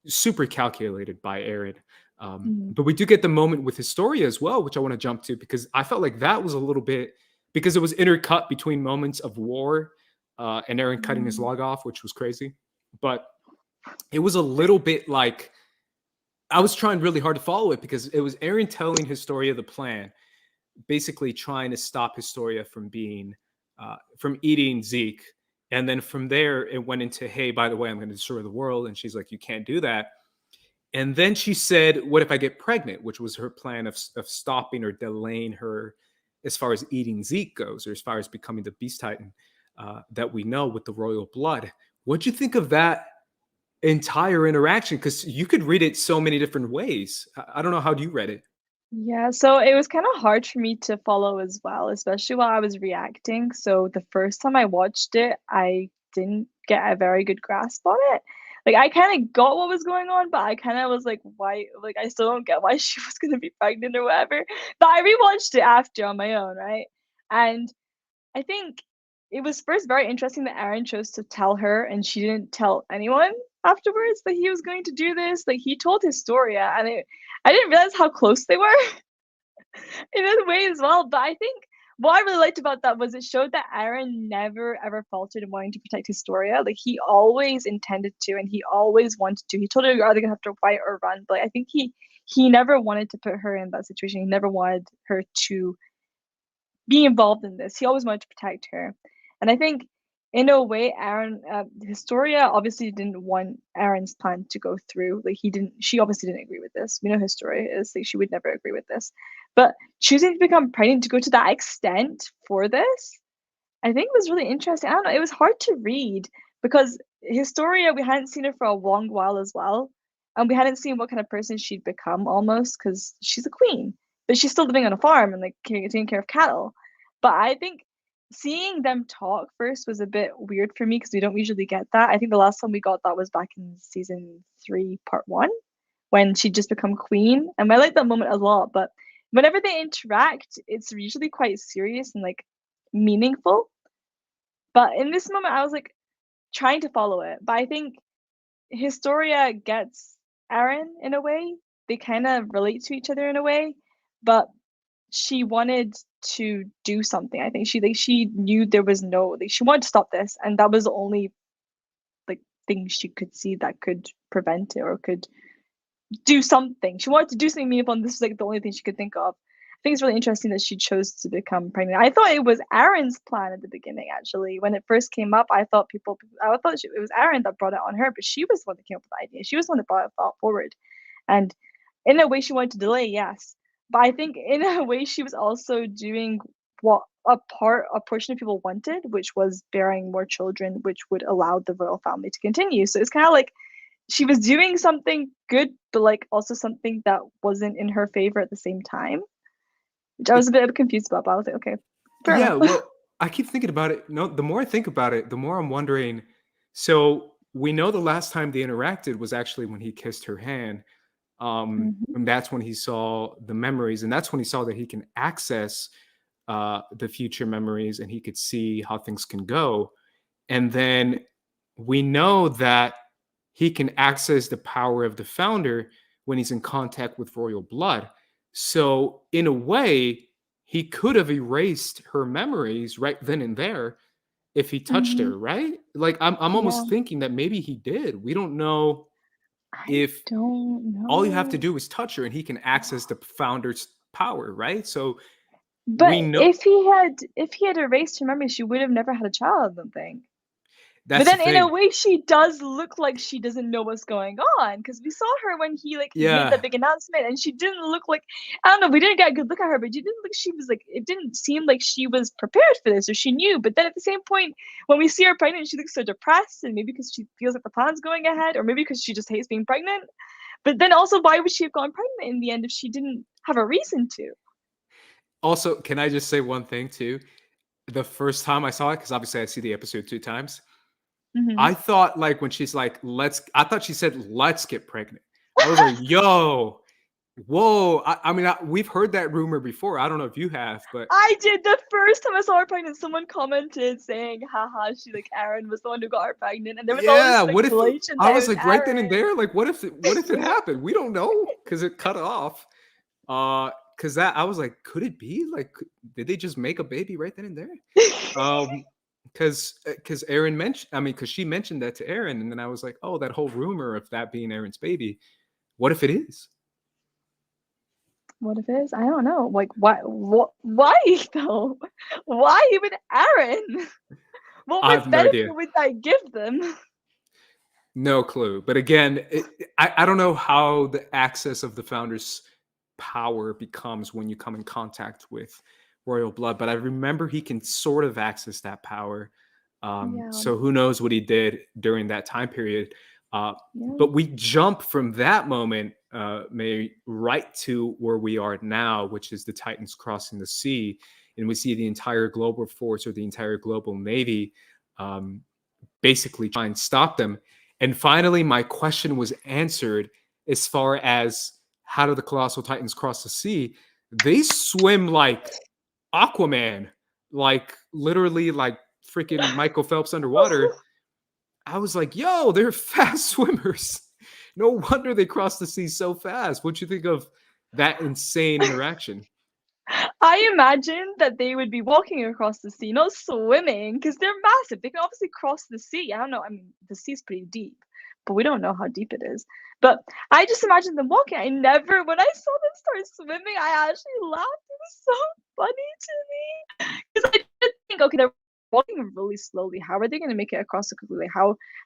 super calculated by Aaron. Mm-hmm. But we do get the moment with Historia as well, which I want to jump to because I felt like that was a little bit, because it was intercut between moments of war and Eren cutting his Mm. log off, which was crazy. But it was a little bit like I was trying really hard to follow it because it was Eren telling Historia the plan, basically trying to stop Historia from being from eating Zeke. And then from there, it went into, hey, by the way, I'm going to destroy the world. And she's like, you can't do that. And then she said, what if I get pregnant? Which was her plan of stopping or delaying her as far as eating Zeke goes, or as far as becoming the Beast Titan that we know with the royal blood. What'd you think of that entire interaction? Because you could read it so many different ways. I don't know how you read it. Yeah, so it was kind of hard for me to follow as well, especially while I was reacting. So the first time I watched it, I didn't get a very good grasp on it. Like I kind of got what was going on, but I kind of was like, why? Like I still don't get why she was gonna be pregnant or whatever. But I rewatched it after on my own, right? And I think it was first very interesting that Aaron chose to tell her and she didn't tell anyone afterwards that he was going to do this. Like he told Historia, and I didn't realize how close they were in a way as well. But I think what I really liked about that was it showed that Aaron never ever faltered in wanting to protect Historia. Like he always intended to, and he always wanted to. He told her, "You're either gonna have to fight or run." But I think he never wanted to put her in that situation. He never wanted her to be involved in this. He always wanted to protect her. And I think in a way, Aaron, Historia obviously didn't want Aaron's plan to go through. Like he didn't, she obviously didn't agree with this. We know Historia is like she would never agree with this. But choosing to become pregnant to go to that extent for this, I think was really interesting. I don't know, it was hard to read because Historia, we hadn't seen her for a long while as well. And we hadn't seen what kind of person she'd become almost because she's a queen, but she's still living on a farm and like taking care of cattle. But I think seeing them talk first was a bit weird for me because we don't usually get that. I think the last time we got that was back in season 3, part 1, when she'd just become queen. And I like that moment a lot. But whenever they interact, it's usually quite serious and like meaningful. But in this moment, I was like trying to follow it. But I think Historia gets Aaron in a way. They kind of relate to each other in a way. But she wanted to do something. I think she knew there was no like she wanted to stop this, and that was the only like thing she could see that could prevent it or could do something. She wanted to do something meaningful, and this was like the only thing she could think of. I think it's really interesting that she chose to become pregnant. I thought it was Aaron's plan at the beginning. Actually, when it first came up, I thought it was Aaron that brought it on her, but she was the one that came up with the idea. She was the one that brought it forward, and in a way, she wanted to delay, yes, but I think in a way she was also doing what a portion of people wanted, which was bearing more children, which would allow the royal family to continue. So it's kind of like she was doing something good, but like also something that wasn't in her favor at the same time, which I was a bit confused about. But I was like, okay, fair Yeah, enough. well, I keep thinking about it. No, the more I think about it, the more I'm wondering. So we know the last time they interacted was actually when he kissed her hand. Mhm. And that's when he saw the memories, and that's when he saw that he can access the future memories and he could see how things can go. And then we know that he can access the power of the founder when he's in contact with royal blood. So, in a way, he could have erased her memories right then and there if he touched Mhm. her, right? Like, I'm Yeah, almost thinking that maybe he did. We don't know I if don't all you have to know. do is touch her and he can access the founder's power, right? So, But we know if he had erased her memory, she would have never had a child, I don't think. But that's the then in a thing. way she does look like she doesn't know what's going on because we saw her when he like made that Yeah. big announcement and she didn't look like I don't know, we didn't get a good look at her, but she didn't look she was like it didn't seem like she was prepared for this or she knew. But then at the same point, when we see her pregnant, she looks so depressed and maybe because she feels like the plan's going ahead, or maybe because she just hates being pregnant. But then also why would she have gone pregnant in the end if she didn't have a reason to? Also, can I just say one thing too? The first time I saw it, because obviously I see the episode 2 times, Hmm. I thought like when she's like, I thought she said, let's get pregnant. I was like, yo, whoa. I mean, we've heard that rumor before. I don't know if you have, but I did the first time I saw her pregnant. Someone commented saying, "Haha, she like Aaron was the one who got her pregnant," and there was all this yeah, what if speculation I that it was was like right then and Aaron. there? Like, what if it happened? We don't know because it cut off. Because that I was like, could it be? Like, did they just make a baby right then and there? Um, because Aaron mentioned, I mean, because she mentioned that to Aaron, and then I was like, oh, that whole rumor of that being Aaron's baby. What if it is? What if it is? I don't know. Like, why though? Why even Aaron? I have What no benefit idea. would that give them? No clue. But again, I don't know how the access of the founder's power becomes when you come in contact with royal blood, but I remember he can sort of access that power. Yeah, So who knows what he did during that time period. Uh, yeah. but we jump from that moment, May, right to where we are now, which is the Titans crossing the sea. And we see the entire global force or the entire global navy um, basically try and stop them. And finally, my question was answered as far as how do the colossal titans cross the sea? They swim like Aquaman, like literally like freaking Michael Phelps underwater. I was like, yo, they're fast swimmers. No wonder they cross the sea so fast. What'd you think of that insane interaction? I imagine that they would be walking across the sea, not swimming, because they're massive. They can obviously cross the sea. I don't know. I mean, the sea's pretty deep, but we don't know how deep it is. But I just imagine them walking. When I saw them start swimming, I actually laughed. It was so funny to me because I did think, okay, they're walking really slowly. How are they going to make it across so quickly? Like,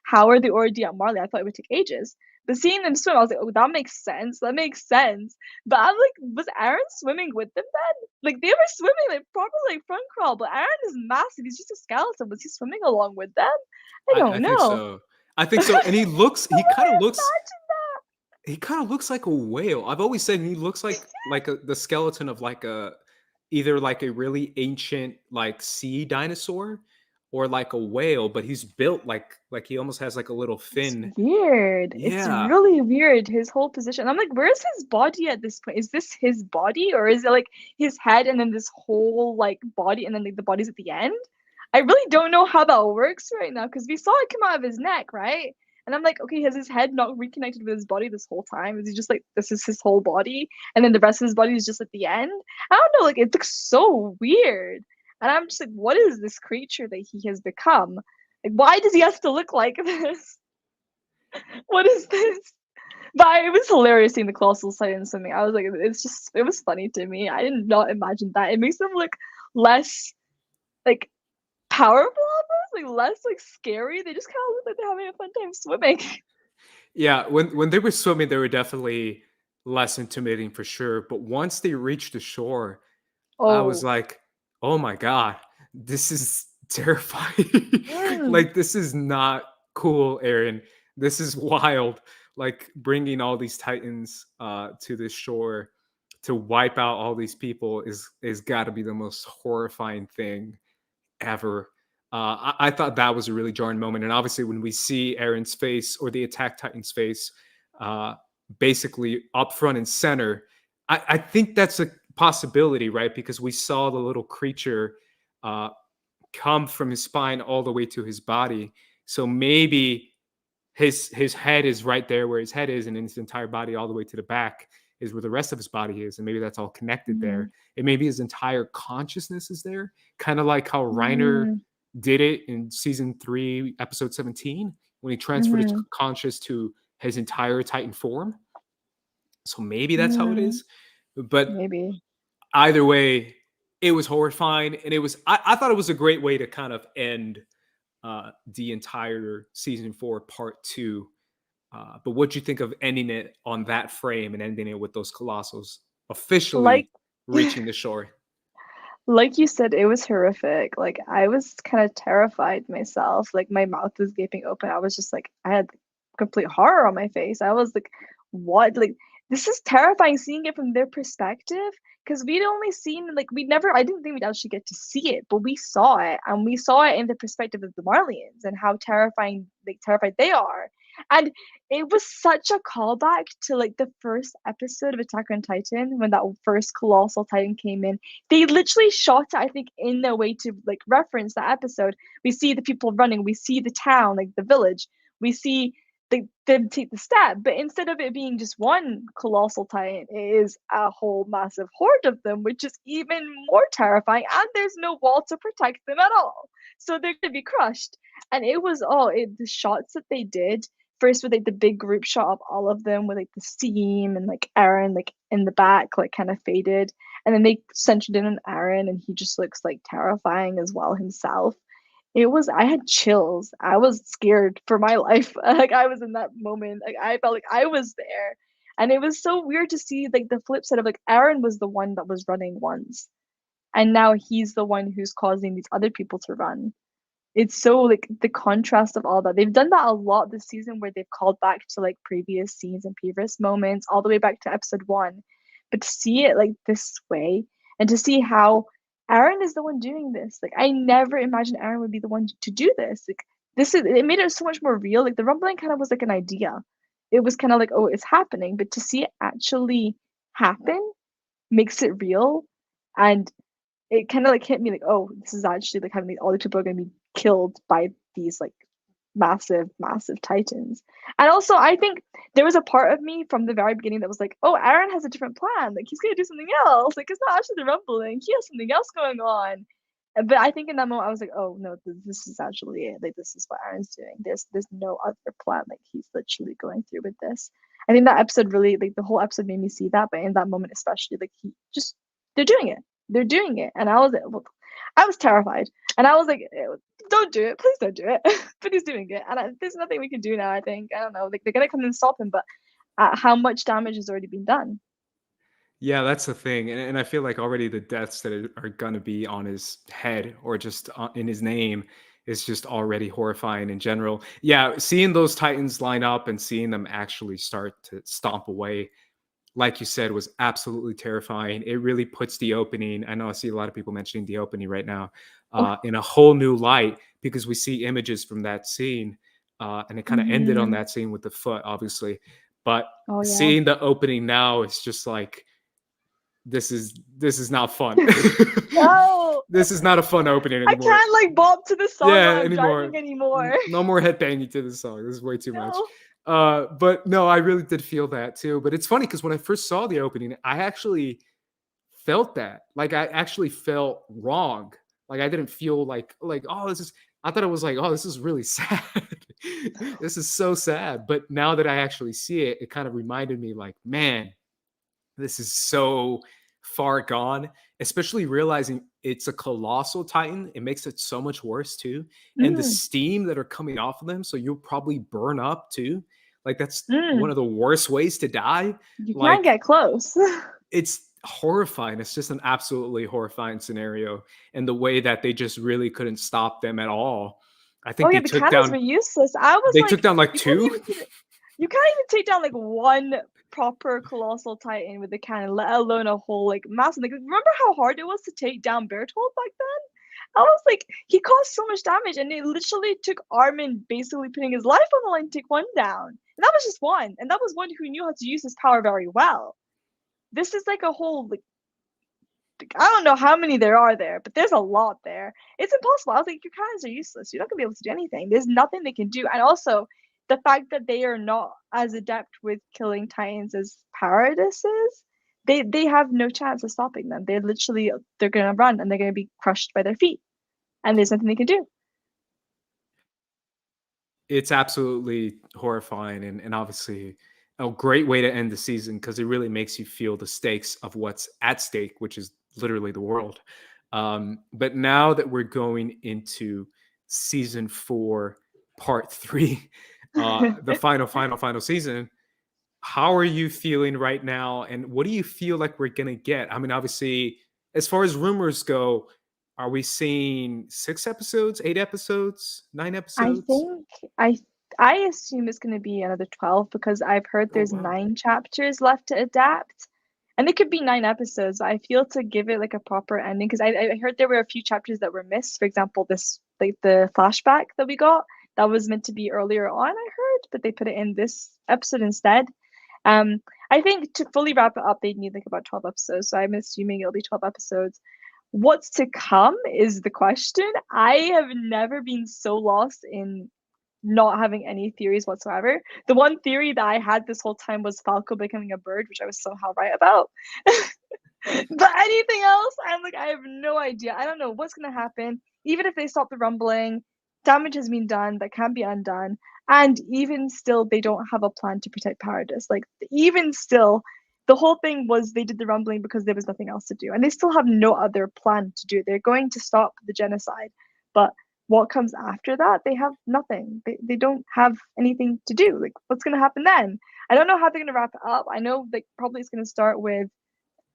how are they already at Marley? I thought it would take ages. But seeing them swim, I was like, oh, that makes sense. That makes sense. But I'm like, was Aaron swimming with them then? Like they were swimming like proper like front crawl, but Aaron is massive. He's just a skeleton. Was he swimming along with them? I I don't think know. so. I think so. And he kind of looks like a whale. I've always said he looks like the skeleton of like a either like a really ancient like sea dinosaur or like a whale, but he's built like he almost has like a little It's fin. weird. It's Yeah. really weird. His whole position. I'm like, where's his body at this point? Is this his body, or is it like his head and then this whole like body, and then like the body's at the end? I really don't know how that works right now because we saw it come out of his neck, right? And I'm like, okay, has his head not reconnected with his body this whole time? Is he just like this is his whole body, and then the rest of his body is just at the end? I don't know. Like it looks so weird, and I'm just like, what is this creature that he has become? Like, why does he have to look like this? What is this? But it was hilarious seeing the colossal titan swimming. I was like, it was funny to me. I did not imagine that. It makes them look less like powerful almost, like less like scary. They just kind of look like they're having a fun time swimming. Yeah, when they were swimming, they were definitely less intimidating for sure. But once they reached the shore, I was Oh, like, "Oh my god, this is terrifying. mm, Like this is not cool, Aaron. This is wild. Like bringing all these titans to this shore to wipe out all these people is got to be the most horrifying thing ever. I thought that was a really jarring moment, and obviously when we see Aaron's face or the Attack Titan's face, uh, basically up front and center, I think that's a possibility, right? Because we saw the little creature uh, come from his spine all the way to his body, so maybe his head is right there where his head is, and then his entire body all the way to the back is where the rest of his body is, and maybe that's all connected mm, there. And maybe his entire consciousness is there, kind of like how Reiner mm, did it in season 3, episode 17, when he transferred his mm, conscious to his entire Titan form. So maybe that's how it mm, is. But maybe. either way, it was horrifying, and I thought it was a great way to kind of end the entire season 4 part 2. But what'd you think of ending it on that frame and ending it with those colossals Like officially reaching the shore? like you said, it was horrific. Like I was kind of terrified myself. Like my mouth was gaping open. I was just like, I had complete horror on my face. I was like, what? Like this is terrifying seeing it from their perspective. Because we'd only seen like I didn't think we'd actually get to see it, but we saw it, and we saw it in the perspective of the Marlians and how terrified they are. And it was such a callback to like the first episode of Attack on Titan when that first colossal titan came in. They literally shot it, I think, in a way to like reference that episode. We see the people running, we see the town, like the village, we see them take the step. But instead of it being just one colossal titan, it is a whole massive horde of them, which is even more terrifying. And there's no wall to protect them at all, so they're gonna be crushed. And it was the shots that they did first with like the big group shot of all of them with like the steam and like Eren like in the back like kind of faded, and then they centered in on Eren and he just looks like terrifying as well himself. I had chills. I was scared for my life. Like I was in that moment. Like I felt like I was there. And it was so weird to see like the flip side of like Eren was the one that was running once. And now he's the one who's causing these other people to run. It's so like the contrast of all that. They've done that a lot this season where they've called back to like previous scenes and previous moments, all the way back to episode 1. But to see it like this way and to see how Eren is the one doing this. Like I never imagined Eren would be the one to do this. Like it made it so much more real. Like the rumbling kind of was like an idea. It was kind of like, oh, it's happening, but to see it actually happen makes it real. And it kind of like hit me like, oh, this is actually like having all the people are going to be killed by these like massive, massive titans. And also, I think there was a part of me from the very beginning that was like, oh, Eren has a different plan. Like he's going to do something else. Like it's not actually the rumbling. He has something else going on. But I think in that moment I was like, oh no, this is actually it. Like this is what Eren's doing. There's no other plan. Like he's literally going through with this. I think that episode really like the whole episode made me see that. But in that moment especially, like they're doing it. They're doing it, and I was terrified, and I was like, "Don't do it, please don't do it." But he's doing it, and there's nothing we can do now. I think I don't know. Like they're gonna come and stop him, but how much damage has already been done? Yeah, that's the thing, and I feel like already the deaths that are gonna be on his head or just in his name is just already horrifying in general. Yeah, seeing those Titans line up and seeing them actually start to stomp away, like you said, was absolutely terrifying. It really puts the opening. I know I see a lot of people mentioning the opening right now Oh, in a whole new light because we see images from that scene, and it kind of ended on mm-hmm. that scene with the foot, obviously. But Oh yeah. seeing the opening now, it's just like this is not fun. No, This is not a fun opening I anymore. can't like bob to the song Yeah, while I'm anymore. driving anymore. No more headbanging to the song. This is way too much. No. But no, I really did feel that too. But it's funny because when I first saw the opening, I actually felt that. Like I actually felt wrong. Like I didn't feel like oh this is. I thought it was like oh this is really sad. This is so sad. But now that I actually see it, it kind of reminded me like man, this is so far gone, especially realizing it's a colossal titan. It makes it so much worse too. And the Mm, steam that are coming off of them, so you'll probably burn up too. Like that's one mm. of the worst ways to die. You can't Like get close. it's horrifying. It's just an absolutely horrifying scenario. And the way that they just really couldn't stop them at all. I Oh think yeah, the cannons were useless. I was they took like, down like you can't two. even you can't even take down like one proper colossal titan with a cannon, let alone a whole like massive. Like, remember how hard it was to take down Bertolt back then? I was like, he caused so much damage, and it literally took Armin basically putting his life on the line to take one down. And that was just one, and that was one who knew how to use his power very well. This is like a whole like I don't know how many there are there, but there's a lot there. It's impossible. I was like, your cannons are useless. You're not gonna be able to do anything. There's nothing they can do. And also, the fact that they are not as adept with killing titans as Paradis is, they have no chance of stopping them. They're gonna run and they're gonna be crushed by their feet, and there's nothing they can do. It's absolutely horrifying and obviously a great way to end the season because it really makes you feel the stakes of what's at stake, which is literally the world. But now that we're going into season 4, part 3, the final season, how are you feeling right now? And what do you feel like we're going to get? I mean, obviously, as far as rumors go, are we seeing 6 episodes, 8 episodes, 9 I episodes? think I I assume it's going to be another 12 because I've heard Oh, there's wow. 9 chapters left to adapt. And it could be 9 episodes. I feel to give it like a proper ending because I heard there were a few chapters that were missed. For example, this like the flashback that we got that was meant to be earlier on, I heard, but they put it in this episode instead. Um, I think to fully wrap it up, they need like about 12 episodes. So I'm assuming it'll be 12 episodes. What's to come is the question. I have never been so lost in not having any theories whatsoever. The one theory that I had this whole time was Falco becoming a bird, which I was somehow right about. But anything else, I'm like, I have no idea. I don't know what's gonna happen. Even if they stop the rumbling, damage has been done that can't be undone. And even still, they don't have a plan to protect Paradis. Like, even still, the whole thing was they did the rumbling because there was nothing else to do. And they still have no other plan to do. They're going to stop the genocide. But what comes after that, they have nothing. They don't have anything to do. Like, what's gonna happen then? I don't know how they're gonna wrap it up. I know like probably it's gonna start with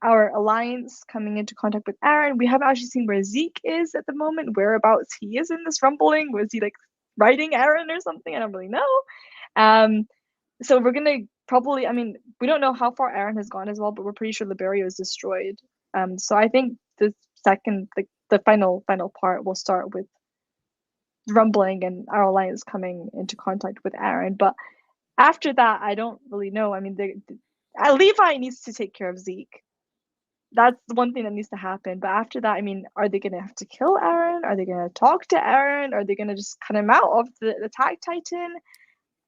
our alliance coming into contact with Eren. We haven't actually seen where Zeke is at the moment, whereabouts he is in this rumbling. Was he like riding Eren or something? I don't really know. So we're gonna probably, I mean, we don't know how far Eren has gone as well, but we're pretty sure Liberia is destroyed. So I think the second, like the final part will start with rumbling and our alliance coming into contact with Eren. But after that, I don't really know. I mean, Levi needs to take care of Zeke. That's the one thing that needs to happen. But after that, I mean, are they gonna have to kill Eren? Are they gonna talk to Eren? Are they gonna just cut him out of the Attack Titan?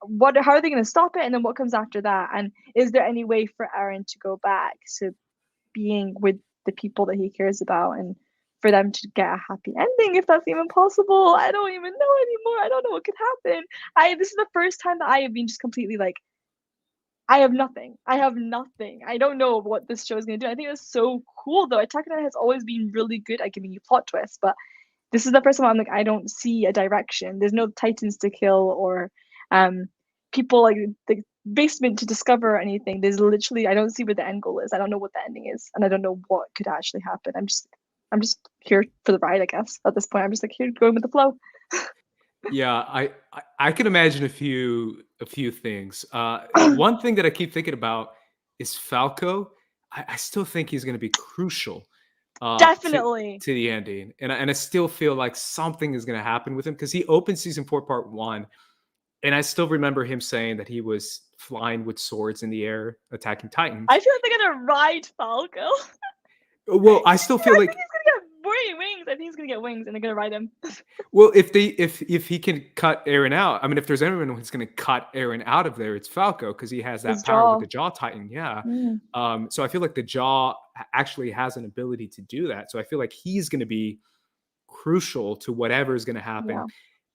How are they gonna stop it? And then what comes after that? And is there any way for Eren to go back to being with the people that he cares about and for them to get a happy ending, if that's even possible? I don't even know anymore. I don't know what could happen. This is the first time that I have been just completely like, I have nothing. I have nothing. I don't know what this show is going to do. I think it's so cool, though. Attack on Titan has always been really good at giving you plot twists, but this is the first time I'm like, I don't see a direction. There's no titans to kill or people like the basement to discover or anything. There's literally, I don't see where the end goal is. I don't know what the ending is, and I don't know what could actually happen. I'm just here for the ride, I guess. At this point, I'm just like here going with the flow. Yeah, I can imagine a few things. One thing that I keep thinking about is Falco. I still think he's going to be crucial Definitely. to the ending, and I still feel like something is going to happen with him because he opened season 4, part 1, and I still remember him saying that he was flying with swords in the air, attacking Titans. I feel like they're gonna ride Falco. Well, I still feel like he's gonna get wings. I think he's gonna get wings, and they're gonna ride him. Well, if he can cut Eren out, I mean, if there's anyone who's going to cut Eren out of there, it's Falco because he has that His power jaw. with the Jaw Titan. Yeah. Mm. So I feel like the Jaw actually has an ability to do that. So I feel like he's going to be crucial to whatever is going to happen.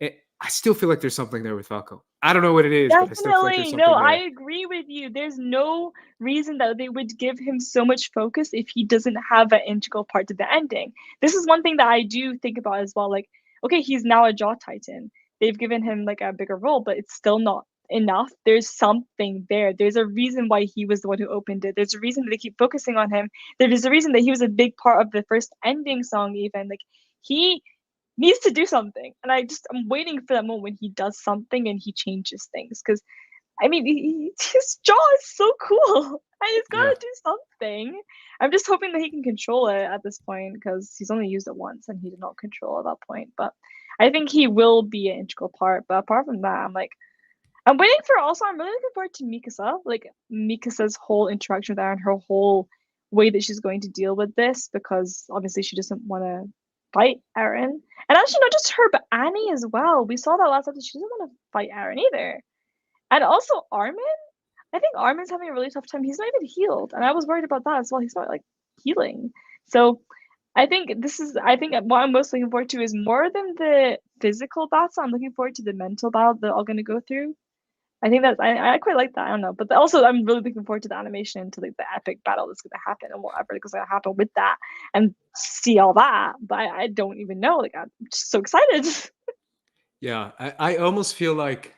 Yeah. I still feel like there's something there with Falco. I don't know what it is, but I still feel like there's Definitely. something No, I there. agree with you. There's no reason that they would give him so much focus if he doesn't have an integral part to the ending. This is one thing that I do think about as well. Like, okay, he's now a Jaw Titan. They've given him like a bigger role, but it's still not enough. There's something there. There's a reason why he was the one who opened it. There's a reason that they keep focusing on him. There's a reason that he was a big part of the first ending song, even. Like, he needs to do something, and I'm waiting for that moment when he does something and he changes things. Because I mean, his jaw is so cool, and he's got to do something. I'm just hoping that he can control it at this point because he's only used it once and he did not control at that point. But I think he will be an integral part. But apart from that, I'm waiting for. Also, I'm really looking forward to Mikasa, like Mikasa's whole interaction with Eren, her whole way that she's going to deal with this, because obviously she doesn't want to fight Eren. And actually, not just her, but Annie as well. We saw that last episode. She doesn't want to fight Eren either. And also Armin. I think Armin's having a really tough time. He's not even healed, and I was worried about that as well. He's not like healing. So I think what I'm most looking forward to is more than the physical battle. I'm looking forward to the mental battle they're all going to go through. I think that I quite like that. I don't know, but also I'm really looking forward to the animation, to like the epic battle that's going to happen and whatever is going to happen with that, and see all that. But I don't even know. Like, I'm just so excited. Yeah, I almost feel like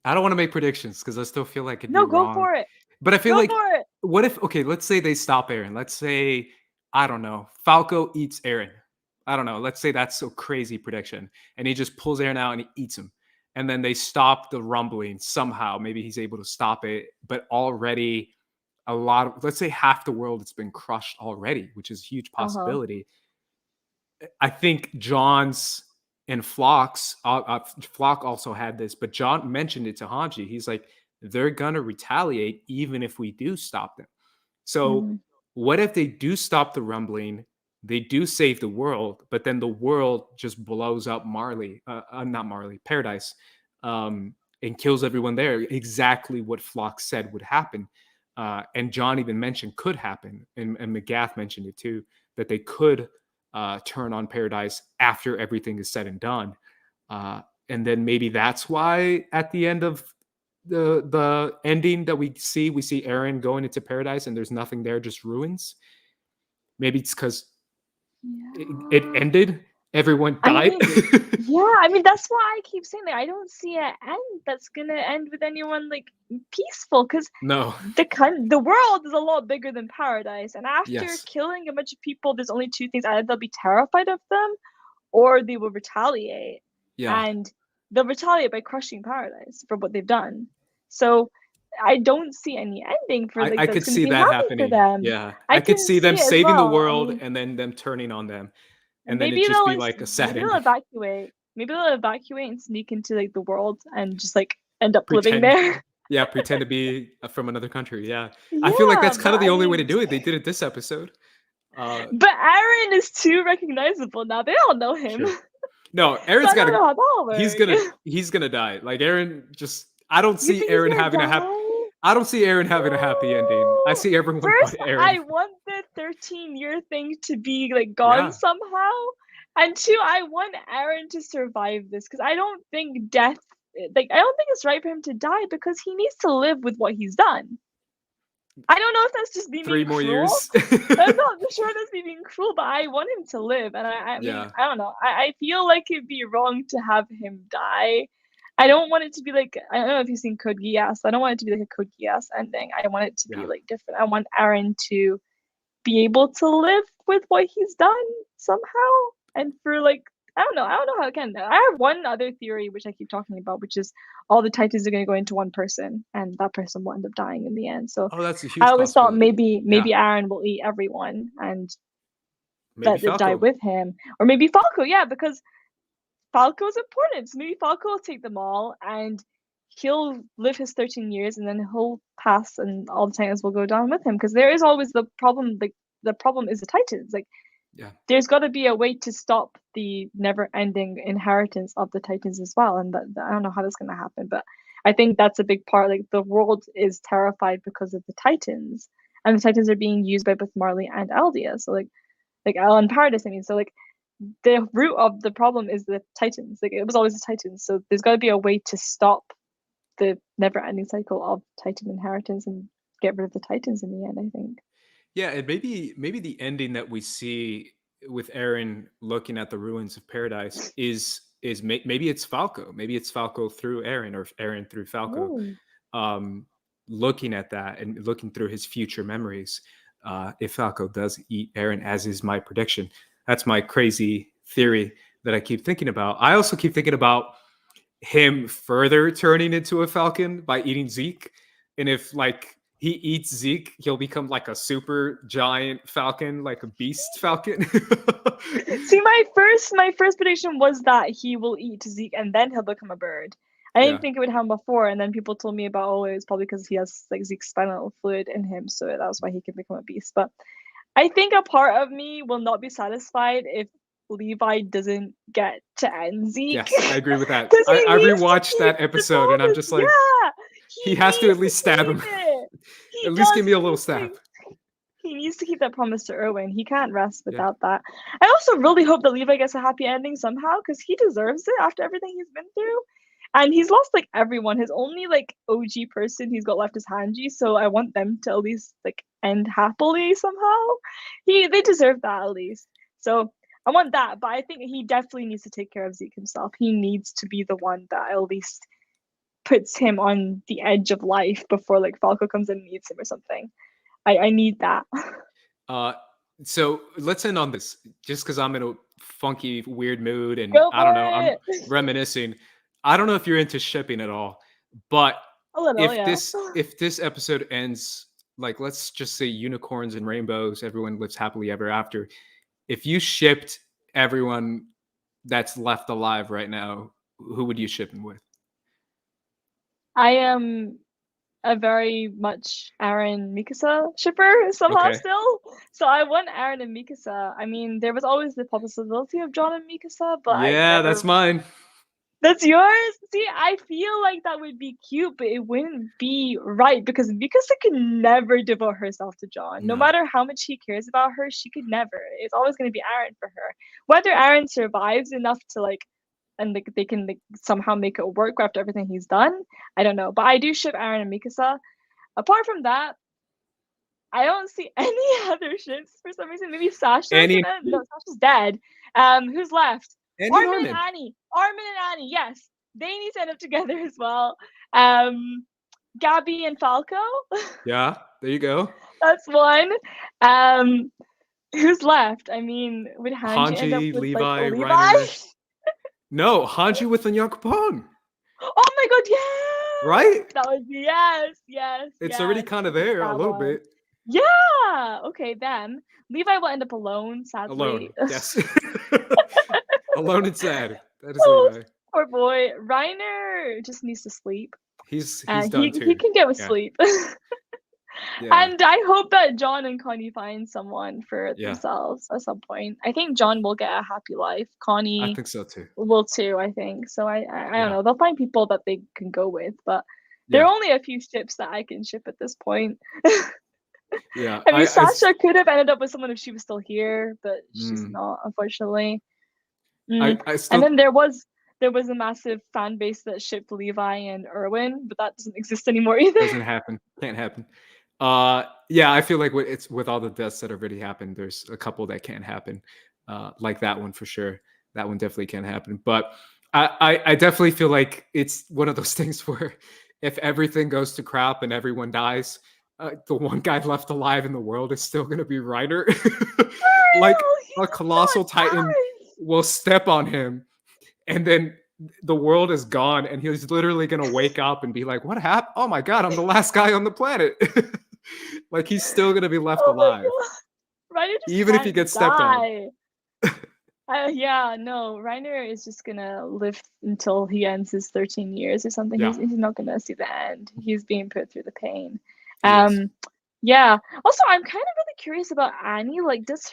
I don't want to make predictions because I still feel like it'd be No, go wrong. for it. But I feel Go like, for it. what if, okay, let's say they stop Eren. Let's say, I don't know, Falco eats Eren. I don't know. Let's say that's a crazy prediction. And he just pulls Eren out and he eats him. And then they stop the rumbling somehow. Maybe he's able to stop it. But already a lot of, let's say half the world has been crushed already, which is a huge possibility. I think John's and Flock also had this, but John mentioned it to Hanji. He's like, they're gonna retaliate even if we do stop them. So what if they do stop the rumbling? They do save the world, but then the world just blows up Marley, not Marley, Paradise. and kills everyone there. Exactly what Flock said would happen. And John even mentioned could happen. And McGath mentioned it too, that they could turn on Paradise after everything is said and done. And then maybe that's why at the end of the ending that we see Eren going into Paradise and there's nothing there, just ruins. Maybe it's because it ended. Everyone died. I mean, that's why I keep saying that I don't see an end that's gonna end with anyone like peaceful, because no, the world is a lot bigger than Paradise, and after Yes. killing a bunch of people, there's only two things: either they'll be terrified of them, or they will retaliate. Yeah. And they'll retaliate by crushing Paradise for what they've done. So I don't see any ending for like I that's could gonna see be that happy for happening. them. Yeah, I I could can see them it as saving the well. I world mean, and then them turning on them, and then maybe it just they'll be like a sad maybe they'll ending. evacuate. Maybe they'll evacuate and sneak into like the world and just like end up living Pretend, there. yeah, pretend to be from another country. Yeah, I feel like Yeah, that's kind but of the I only way to mean, do it. They did it this episode. but Eren is too recognizable now. They all know him. Sure. No, So Aaron's I got don't to. know how that'll work. He's gonna die. Like Eren, just I don't You see think he's Eren gonna having a happy. die? I don't see Eren having a happy ending. I No. see everyone but First, Eren. I want the 13-year thing to be like gone Yeah, somehow, and two, I want Eren to survive this because I don't think death. Like, I don't think it's right for him to die because he needs to live with what he's done. I don't know if that's just me 3 being more cruel. years. I'm not sure that's me being cruel, but I want him to live. And I mean, Yeah. I don't know. I feel like it'd be wrong to have him die. I don't want it to be like, I don't know if you've seen Code Geass. I don't want it to be like a Code Geass ending. I want it to be Yeah. like different. I want Eren to be able to live with what he's done somehow. And for like, I don't know how it can. I have one other theory which I keep talking about, which is all the Titans are going to go into one person, and that person will end up dying in the end. So Oh, that's a I huge always thought possibility. maybe Yeah. Eren will eat everyone and Maybe let it die Falco. with him, or maybe Falco. Yeah, because Falco's important. So maybe Falco will take them all, and he'll live his 13 years, and then he'll pass, and all the Titans will go down with him. Because there is always the problem. Like the problem is the Titans. Like Yeah. there's got to be a way to stop the never-ending inheritance of the Titans as well. And I don't know how that's going to happen, but I think that's a big part. Like the world is terrified because of the Titans, and the Titans are being used by both Marley and Eldia. So like Alan Paradis. I mean, so like the root of the problem is the Titans. Like it was always the Titans. So there's got to be a way to stop the never-ending cycle of Titan inheritance and get rid of the Titans in the end, I think. Yeah, and maybe the ending that we see with Eren looking at the ruins of Paradise is maybe it's Falco. Maybe it's Falco through Eren or Eren through Falco. Oh. Looking at that and looking through his future memories. If Falco does eat Eren, as is my prediction, that's my crazy theory that I keep thinking about. I also keep thinking about him further turning into a Falcon by eating Zeke, and if like he eats Zeke, he'll become like a super giant Falcon, like a beast Falcon. See, my first prediction was that he will eat Zeke and then he'll become a bird. I didn't Yeah. think it would happen before, and then people told me about, oh, it's probably because he has like Zeke's spinal fluid in him, so that was why he can become a beast. But I think a part of me will not be satisfied if Levi doesn't get to end Zeke. Yes, I agree with that. Because he I needs to rewatched keep that the episode and I'm promise. just like, Yeah, he he has to at needs least to stab keep him. it. He At least give does. me a little stab. He needs to keep that promise to Erwin. He can't rest Yeah. without that. I also really hope that Levi gets a happy ending somehow, because he deserves it after everything he's been through. And he's lost like everyone. His only like OG person he's got left is Hanji, so I want them to at least like end happily somehow. They deserve that at least. So I want that, but I think he definitely needs to take care of Zeke himself. He needs to be the one that at least puts him on the edge of life before like Falco comes in and eats him or something. I need that. So let's end on this, just because I'm in a funky, weird mood, and Go I don't for know, I'm it. reminiscing. I don't know if you're into shipping at all, but A little, yeah. if this episode ends, like let's just say unicorns and rainbows, everyone lives happily ever after. If you shipped everyone that's left alive right now, who would you ship him with? I am a very much Eren Mikasa shipper somehow Okay. still. So I want Eren and Mikasa. I mean, there was always the possibility of John and Mikasa, but I Yeah, that's never mine. That's yours? See, I feel like that would be cute, but it wouldn't be right because Mikasa could never devote herself to John. No No. matter how much he cares about her, she could never. It's always going to be Eren for her. Whether Eren survives enough to like, and they can like, somehow make it work after everything he's done, I don't know. But I do ship Eren and Mikasa. Apart from that, I don't see any other ships for some reason. Maybe Sasha's Annie, gonna. No, Sasha's dead. Who's left? Annie and Armin and Armin. Annie. Armin and Annie. Yes, they need to end up together as well. Gabby and Falco. Yeah, there you go. That's one. Who's left? I mean, would Hanji end up Hanji, with Levi, like Levi? Reiner. No, Hanji with Onyankopon. Oh my god, yeah! Right? That would be yes. It's already kind of there a That little one. bit. Yeah. Okay, then Levi will end up alone, sadly. Alone. Yes. Alone and sad. That is Oh, Levi. poor boy. Reiner just needs to sleep. He's done too. He can get with Yeah. sleep. Yeah. And I hope that John and Connie find someone for Yeah. themselves at some point. I think John will get a happy life. I Connie think so too. will too, I think. So I Yeah. don't know. They'll find people that they can go with, but there Yeah. are only a few ships that I can ship at this point. Yeah. I mean, Sasha could have ended up with someone if she was still here, but she's Mm. not, unfortunately. I still And then there was a massive fan base that shipped Levi and Erwin, but that doesn't exist anymore either. doesn't happen. Can't happen. Yeah, I feel like it's with all the deaths that already happened, there's a couple that can't happen. Like that one for sure. That one definitely can't happen. But I definitely feel like it's one of those things where if everything goes to crap and everyone dies, the one guy left alive in the world is still going to be Reiner. Like a colossal titan will step on him, and then the world is gone, and he's literally going to wake up and be like, "What happened? Oh my god, I'm the last guy on the planet." Like he's still going to be left alive, Reiner just even if he gets stepped on. Yeah, no, Reiner is just gonna live until he ends his 13 years or something. Yeah. He's not gonna see the end. He's being put through the pain. Yes. Yeah. Also, I'm kind of really curious about Annie. Like, does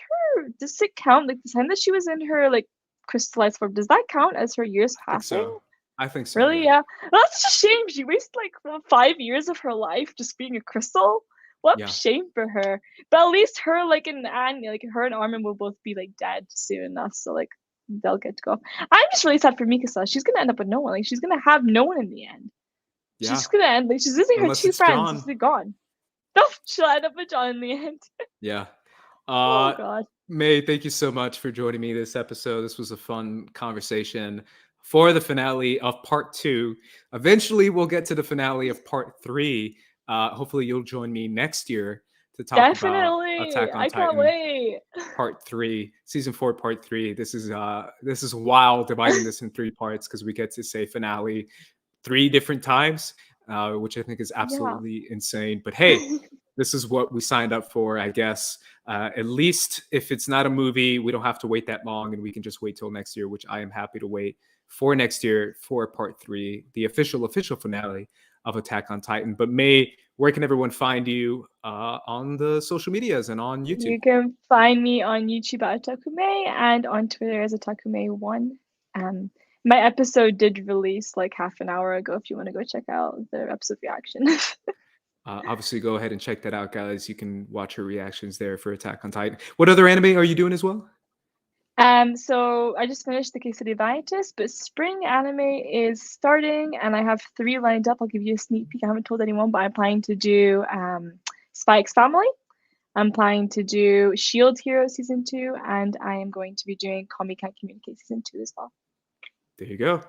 it count? Like the time that she was in her like crystallized form, does that count as her years passing? I think so. Really? Yeah. Well, that's such a shame. She wasted like 5 years of her life just being a crystal. What a shame for her. But at least her, like, and Annie, like, her and Armin will both be like dead soon enough, so like they'll get to go. I'm just really sad for Mikasa. She's gonna end up with no one. Like, she's gonna have no one in the end. Yeah. She's gonna end like she's losing Unless her 2 it's friends. John. She's gone. No, she'll end up with John in the end. Yeah. Oh god. May, thank you so much for joining me this episode. This was a fun conversation for the finale of part 2. Eventually, we'll get to the finale of part 3. Hopefully, you'll join me next year to talk about Attack on I Titan. can't wait. Part 3, season 4, part 3. This is wild dividing this in 3 parts because we get to say finale 3 different times, which I think is absolutely insane. But hey, this is what we signed up for, I guess. At least if it's not a movie, we don't have to wait that long, and we can just wait till next year, which I am happy to wait for next year for part 3, the official finale of Attack on Titan. But May, where can everyone find you on the social medias and on YouTube? You can find me on YouTube at Otakume and on Twitter as Otakume1. My episode did release like half an hour ago if you want to go check out the episode reaction. Obviously, go ahead and check that out, guys. You can watch her reactions there for Attack on Titan. What other anime are you doing as well? So I just finished the City Dietist, but spring anime is starting and I have 3 lined up. I'll give you a sneak peek. I haven't told anyone, but I'm planning to do Spike's Family. I'm planning to do Shield Hero Season 2, and I am going to be doing Kami Can't Communicate Season 2 as well. There you go.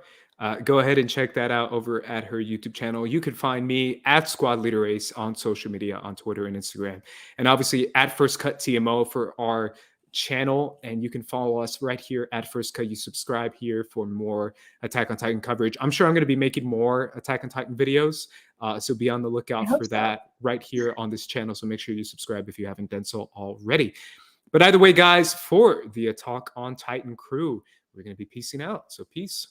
Go ahead and check that out over at her YouTube channel. You can find me at Squad Leader Ace on social media, on Twitter and Instagram. And obviously at First Cut TMO for our channel. And you can follow us right here at First Cut. You subscribe here for more Attack on Titan coverage. I'm sure I'm going to be making more Attack on Titan videos. So be on the lookout for that right here on this channel. So make sure you subscribe if you haven't done so already. But either way, guys, for the Attack on Titan crew, we're going to be peacing out. So peace.